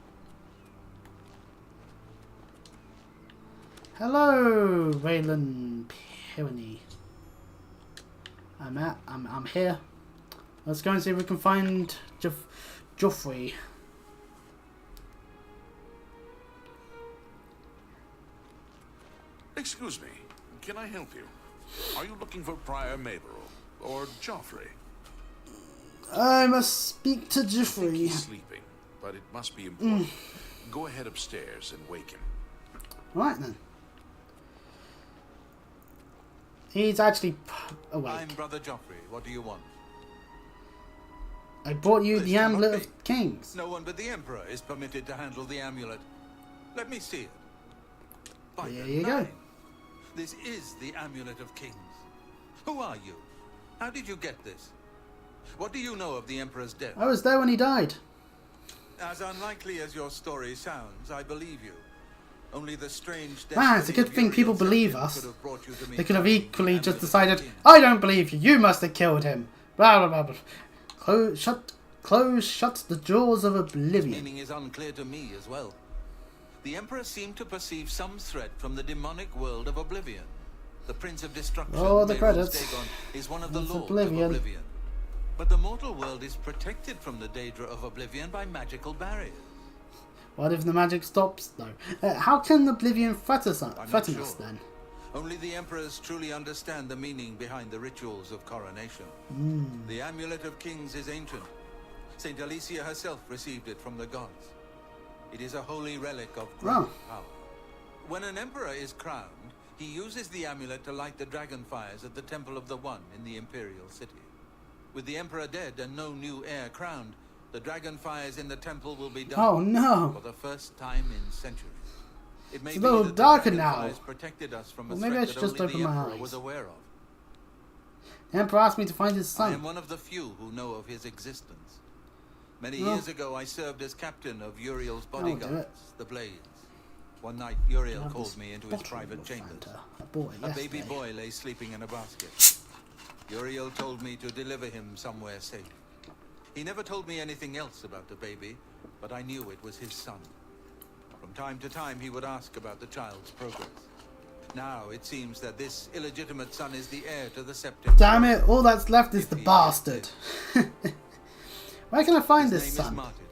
Hello, Raylan Pyrenee. I'm here. Let's go and see if we can find Joffrey. Excuse me, can I help you? Are you looking for Prior Maberel or Joffrey? I must speak to Joffrey. He's sleeping, but it must be important. Go ahead upstairs and wake him. Right then. He's actually awake. I'm Brother Joffrey. What do you want? I brought you This the cannot Amulet be. of Kings. No one but the Emperor is permitted to handle the amulet. Let me see it. By There the you go. nine. This is the Amulet of Kings. Who are you? How did you get this? What do you know of the Emperor's death? I was there when he died. As unlikely as your story sounds, I believe you. Only the strange Man, it's a destiny good of thing people Uriel's believe Septim us. could have brought you to me They could have carrying the equally just Amulet of decided, Kings. I don't believe you, you must have killed him. Blah blah blah blah. Shut the jaws of Oblivion. Meaning is unclear to me as well. The Emperor seemed to perceive some threat from the demonic world of Oblivion. The Prince of Destruction, Oh, the Maelor's credits. Dagon, is one of the That's lords Oblivion. of Oblivion. But the mortal world is protected from the Daedra of Oblivion by magical barriers. What if the magic stops though? How can Oblivion threaten us not then? sure. Only the Emperors truly understand the meaning behind the rituals of coronation. The Amulet of Kings is ancient. Saint Alicia herself received it from the gods. It is a holy relic of great Oh. power. When an emperor is crowned, he uses the amulet to light the dragon fires at the Temple of the One in the Imperial City. With the Emperor dead and no new heir crowned, the dragon fires in the temple will be done Oh no! for the first time in centuries. It may It's a be little that the darker dragon now. fires protected us from a Well, maybe I threat should that just only open the my Emperor eyes. was aware of. The Emperor asked me to find his I am son. one of the few who know of his existence. Many Oh. years ago, I served as captain of Uriel's I'll do it. bodyguards, the Blades. One night, Uriel Have called this me into his bottle private of chambers. Fanta. I bought it A baby yesterday. boy lay sleeping in a basket. Uriel told me to deliver him somewhere safe. He never told me anything else about the baby, but I knew it was his son. From time to time, he would ask about the child's progress. Now, it seems that this illegitimate son is the heir to the Septim. Damn it! All that's left is If the he bastard. Where can I find His this name is son? Martin.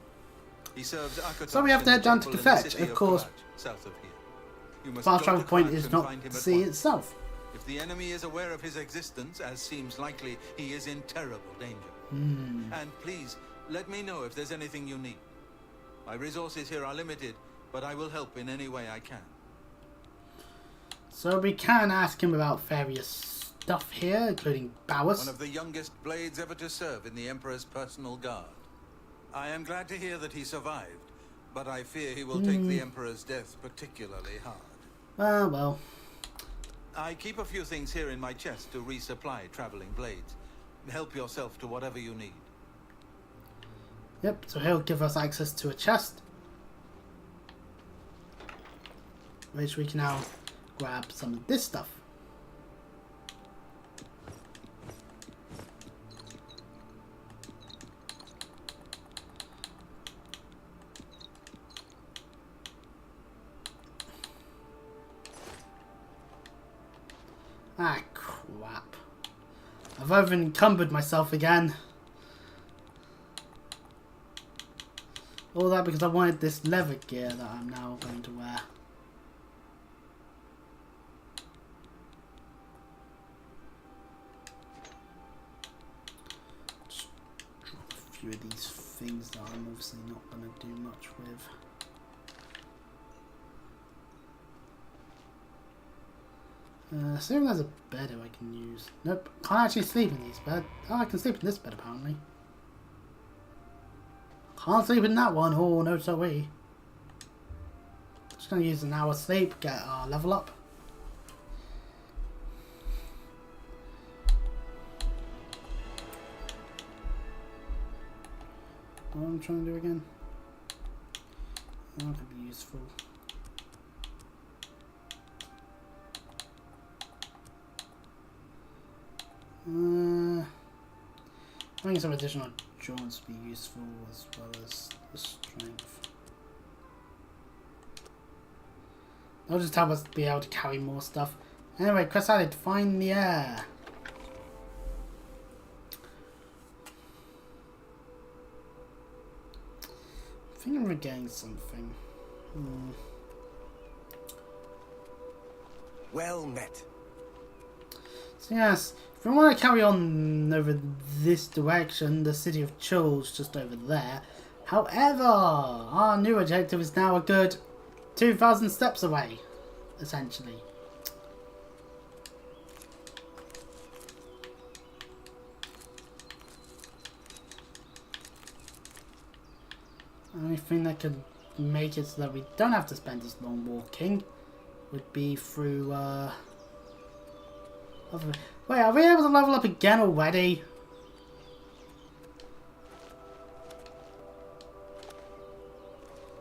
He serves Architect So we have to in head the down to temple in the Kefetch, city of course. Kratch, south of here. You must Fast go travel to point Kratch is and not find him the at sea once. itself. If the enemy is aware of his existence, as seems likely, he is in terrible danger. And please, let me know if there's anything you need. My resources here are limited, but I will help in any way I can. So we can ask him about various stuff here, including One Bowers. of the youngest blades ever to serve in the Emperor's personal guard. I am glad to hear that he survived, but I fear he will take the Emperor's death particularly hard. Ah, well. I keep a few things here in my chest to resupply traveling blades. Help yourself to whatever you need. Yep, so he'll give us access to a chest, which we can now grab some of this stuff. Ah, crap. I've over encumbered myself again. All that because I wanted this leather gear that I'm now going to wear. Just drop a few of these things that I'm obviously not going to do much with. See if there's a bed I can use. Nope, can't actually sleep in these beds. Oh, I can sleep in this bed apparently. Can't sleep in that one. Oh, no, sorry. Just gonna use an hour's sleep, get our level up. What am I trying to do again? That could be useful. I think some additional endurance would be useful as well as the strength. That'll just help us be able to carry more stuff. Anyway, Chrysalid, find the air. I think I'm forgetting something. Well met. So yes, if we want to carry on over this direction, the city of Chul's just over there. However, our new objective is now a good 2,000 steps away, essentially. The only thing that could make it so that we don't have to spend as long walking would be through, wait, are we able to level up again already?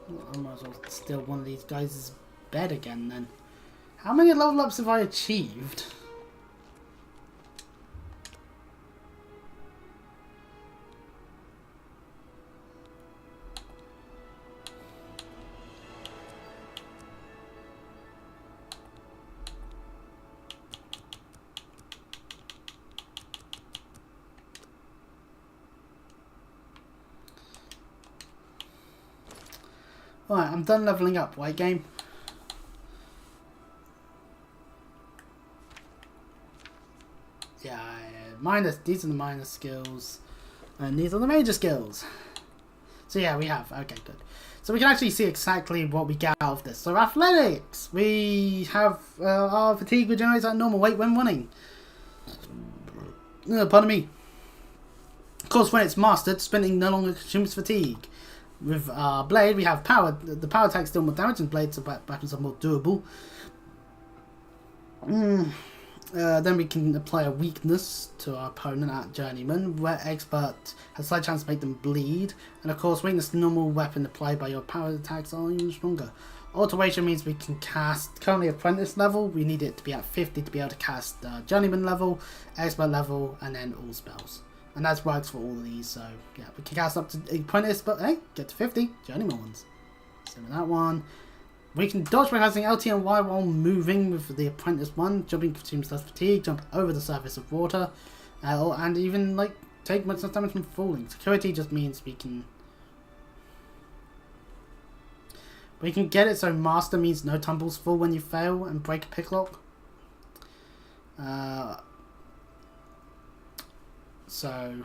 I might as well steal one of these guys' bed again then. How many level ups have I achieved? Alright, I'm done leveling up, right game? Yeah, these are the minor skills, and these are the major skills. So yeah, we have, okay, good. So we can actually see exactly what we get out of this. So athletics, we have our fatigue regenerates at normal weight when running. Pardon me. Of course, when it's mastered, sprinting no longer consumes fatigue. With our blade, we have power. The power attack still more damage, and blades are weapons are more durable. Then we can apply a weakness to our opponent at Journeyman, where Expert has a slight chance to make them bleed. And of course, weakness to normal weapon applied by your power attacks are even stronger. Alteration means we can cast, currently Apprentice level, we need it to be at 50 to be able to cast Journeyman level, Expert level, and then all spells. And that works for all of these, so yeah, we can cast up to Apprentice, but hey, get to 50, Journeyman ones. Same with that one. We can dodge by pressing LT and Y while moving with the Apprentice one. Jumping consumes less fatigue, jump over the surface of water, and even like take much less damage from falling. Security just means we can get it so Master means no tumbles fall when you fail and break a picklock. So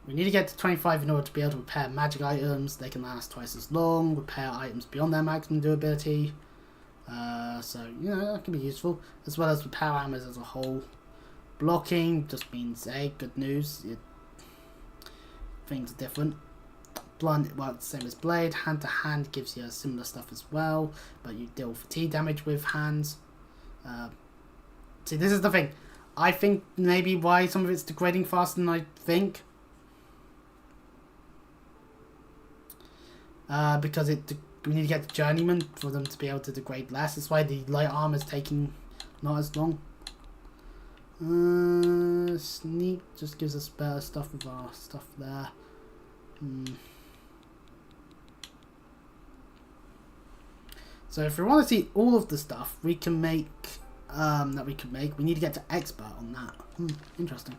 we need to get to 25 in order to be able to repair magic items. They can last twice as long. Repair items beyond their maximum durability. So, you know, that can be useful. As well as repair armors as a whole. Blocking just means, hey, good news. Things are different. Blunt works the same as blade. Hand to hand gives you similar stuff as well. But you deal fatigue damage with hands. See, this is the thing. I think maybe why some of it's degrading faster than I think. Because we need to get the Journeyman for them to be able to degrade less. That's why the light armor is taking not as long. Sneak just gives us better stuff with our stuff there. So if we want to see all of the stuff we can make, we need to get to Expert on that. Interesting.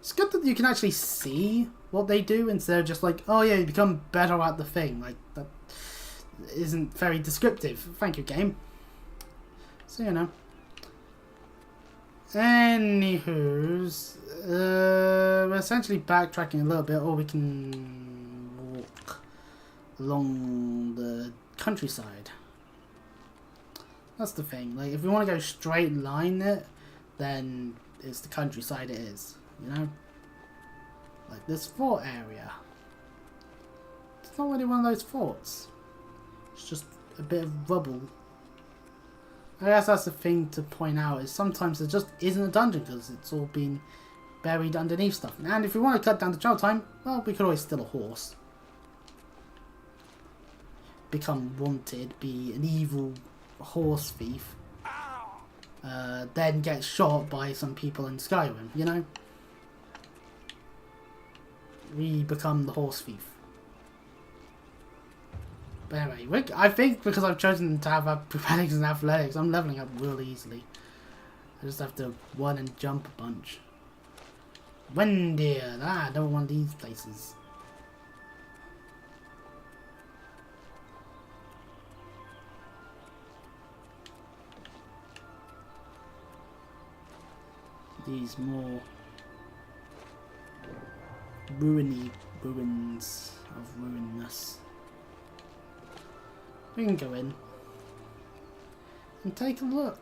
It's good that you can actually see what they do instead of just like, oh yeah, you become better at the thing. Like, that isn't very descriptive. Thank you, game. So, you know. Anywho's, we're essentially backtracking a little bit, or we can walk along the countryside. That's the thing. Like, if we want to go straight line it, then it's the countryside it is, you know? Like this fort area. It's not really one of those forts. It's just a bit of rubble. I guess that's the thing to point out, is sometimes there just isn't a dungeon because it's all been buried underneath stuff. And if we want to cut down the travel time, well, we could always steal a horse. Become wanted, be an evil horse thief. Then get shot by some people in Skyrim, you know? We become the horse thief. But anyway, I think because I've chosen to have acrobatics and athletics, I'm leveling up real easily. I just have to run and jump a bunch. Wendir, I don't want these places. These more ruins of ruinness. We can go in and take a look.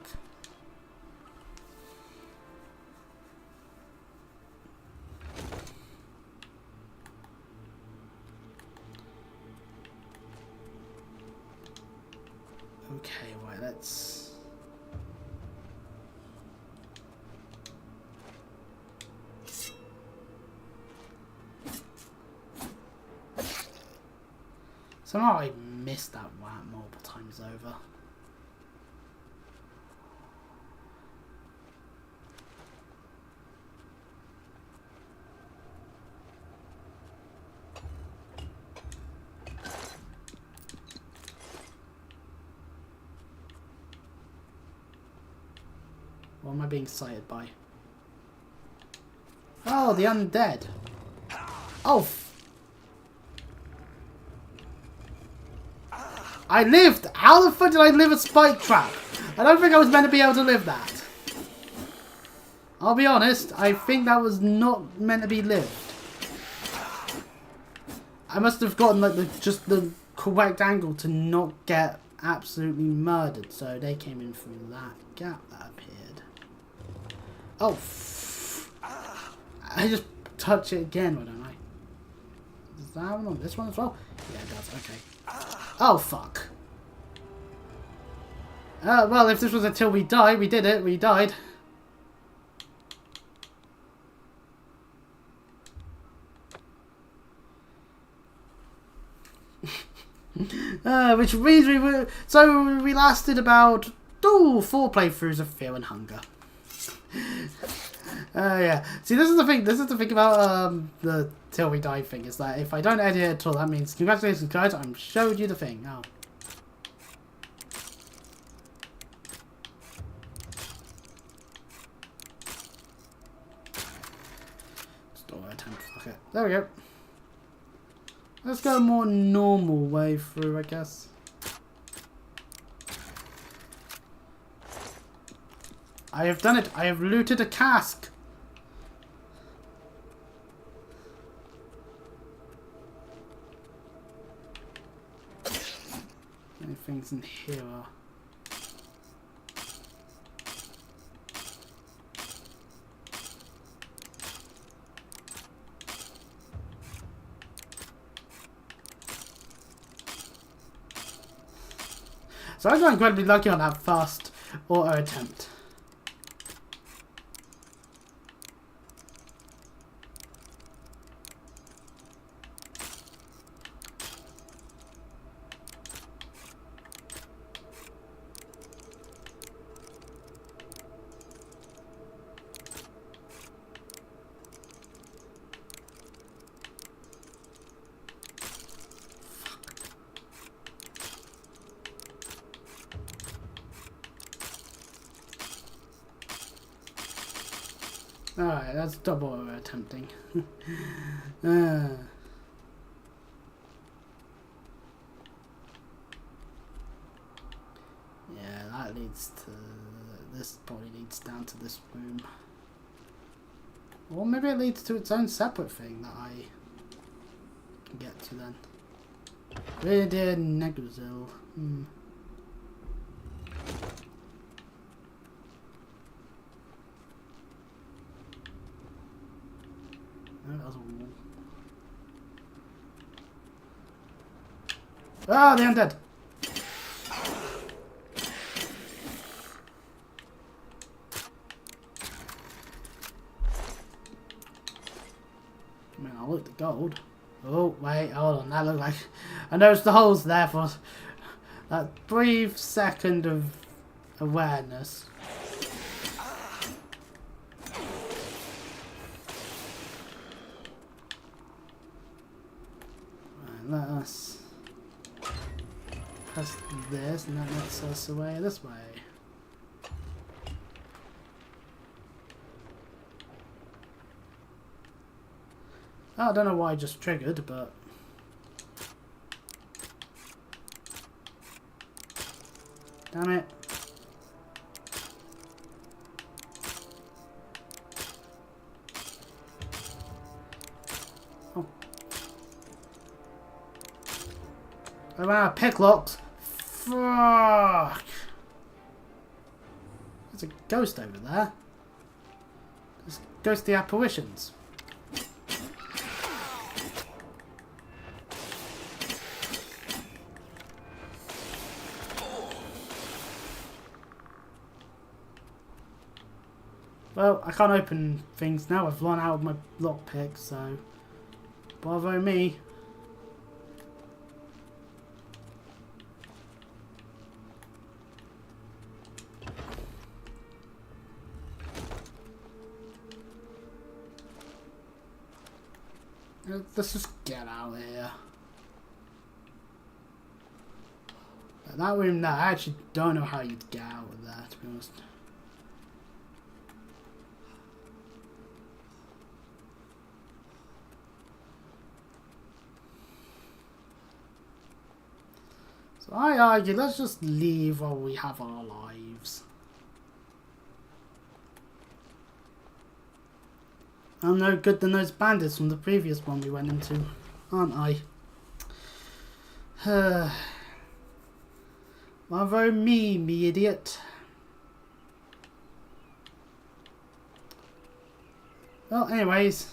Okay, right, let's... Somehow I missed that one multiple times over. What am I being sighted by? Oh, the undead. Oh, I lived! How the fuck did I live a spike trap? I don't think I was meant to be able to live that. I'll be honest, I think that was not meant to be lived. I must have gotten like just the correct angle to not get absolutely murdered. So they came in through that gap that appeared. Oh, I just touch it again, why don't I? Does that happen on this one as well? Yeah, it does. Okay. Oh, fuck. Well, if this was until we die, we did it. We died. Which means we lasted about 4 playthroughs of Fear and Hunger. Yeah. See, this is the thing. This is the thing about the till we die thing. Is that if I don't edit it at all, that means congratulations, guys. I'm showed you the thing. Oh. Store attempt. Fuck it. There we go. Let's go a more normal way through, I guess. I have done it. I have looted a cask. Many things in here are. So I got incredibly lucky on that fast auto attempt. Alright, that's double attempting. Yeah, that leads to... This probably leads down to this room. Or maybe it leads to its own separate thing that I can get to then. Brigadier Negazil. No, that was a wall. Ah, the undead! I mean, I looked at gold. Oh, wait, hold on. That looked like... I noticed the holes there for that brief second of awareness. Right, let us press this, and that lets us away this way. Oh, I don't know why I just triggered, but... Damn it. Oh. I ran out of picklocks. Fuck. There's a ghost over there. There's ghostly apparitions. Well, I can't open things now. I've run out of my lockpick, so bravo me. Let's just get out of here. But that room there, I actually don't know how you'd get out of there, to be honest. So I argue, let's just leave while we have our lives. I'm no good than those bandits from the previous one we went into, aren't I? Bravo me idiot. Well, anyways.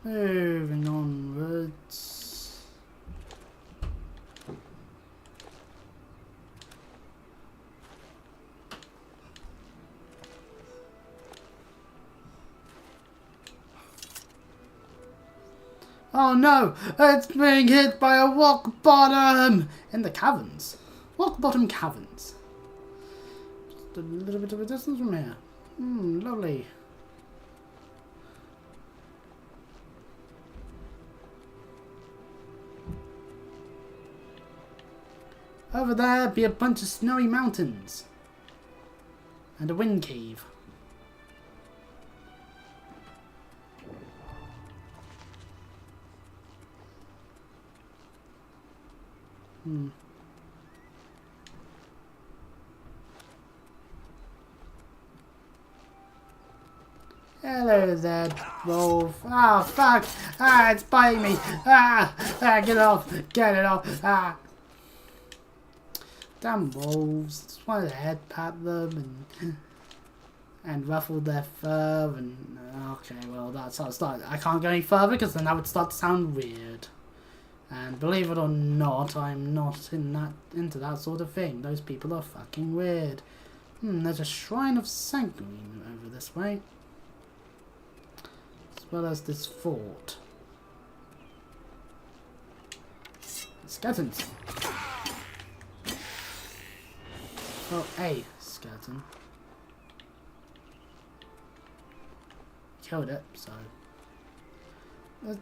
Moving onwards. Oh no! It's being hit by a rock bottom! In the caverns. Rock bottom caverns. Just a little bit of a distance from here. Lovely. Over there be a bunch of snowy mountains. And a wind cave. Hello there, wolf. Ah, fuck. Ah, it's biting me. Get it off. Get it off. Ah. Damn wolves. Just wanted to head pat them and ruffle their fur and... Okay, well, that's how it started. I can't go any further because then that would start to sound weird. And believe it or not, I'm not into that sort of thing. Those people are fucking weird. There's a Shrine of Sanguine over this way. As well as this fort. Skeletons. Well, a skeleton. Killed it, so...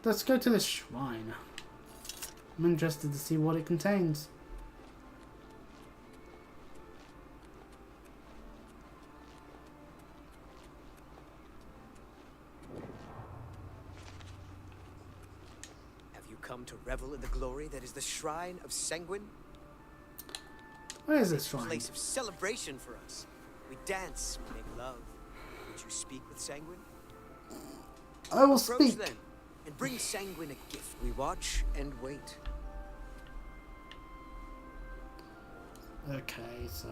Let's go to the shrine. I'm interested to see what it contains. Have you come to revel in the glory that is the Shrine of Sanguine? Where is this shrine? A place of celebration for us. We dance, we make love. Would you speak with Sanguine? I will Approach speak. then, and bring Sanguine a gift. We watch and wait. Okay, so...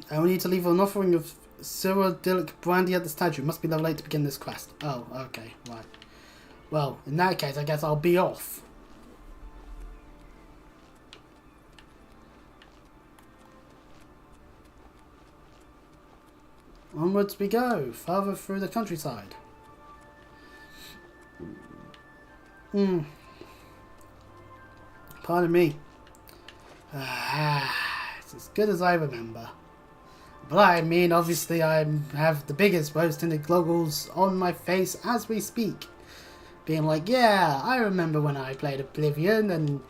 I will need to leave an offering of Cyrodiilic brandy at the statue. Must be level 8 to begin this quest. Oh, okay, right. Well, in that case, I guess I'll be off. Onwards we go, farther through the countryside. Pardon me. It's as good as I remember. But I mean, obviously I have the biggest rose-tinted goggles on my face as we speak. Being like, yeah, I remember when I played Oblivion, and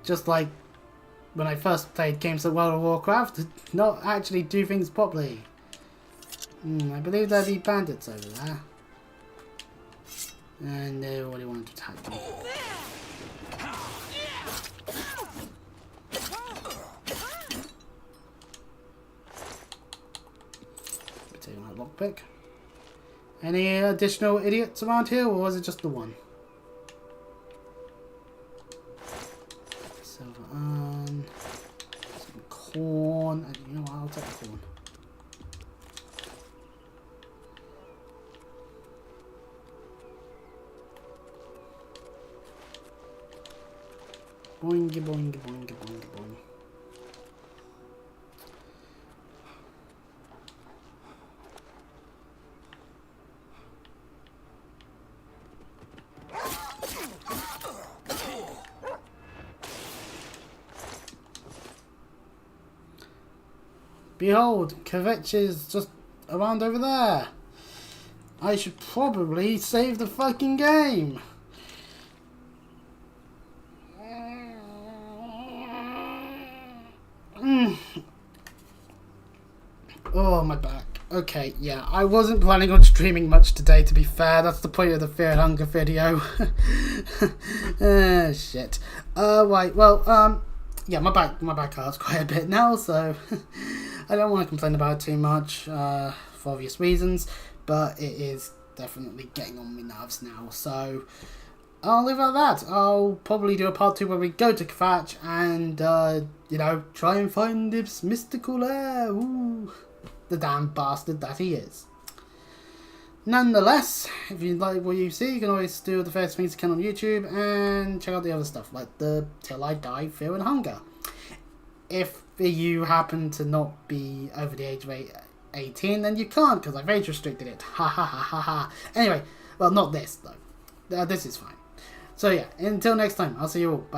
just like when I first played games like World of Warcraft, not actually do things properly. I believe there'll be bandits over there. And they already want to attack me. Taking my lockpick. Any additional idiots around here, or was it just the one? Silver urn. Some corn. You know what, I'll take the corn. Boingy, boingy, boingy, boingy, boingy. Behold, Kvetch is just around over there. I should probably save the fucking game. Oh, my back. Okay, yeah, I wasn't planning on streaming much today, to be fair. That's the point of the Fear and Hunger video. Shit. Right, well, yeah, my back hurts quite a bit now, so I don't want to complain about it too much, for obvious reasons, but it is definitely getting on my nerves now, so I'll leave it at that. I'll probably do a part 2 where we go to Kvetch and, you know, try and find this mystical lair. Ooh. The damn bastard that he is. Nonetheless, if you like what you see, you can always do the first things you can on YouTube and check out the other stuff, like the Till I Die Fear and Hunger. If you happen to not be over the age of 18, then you can't, because I've age restricted it. Ha ha ha ha ha. Anyway, well, not this, though. This is fine. So yeah, until next time, I'll see you all. Bye.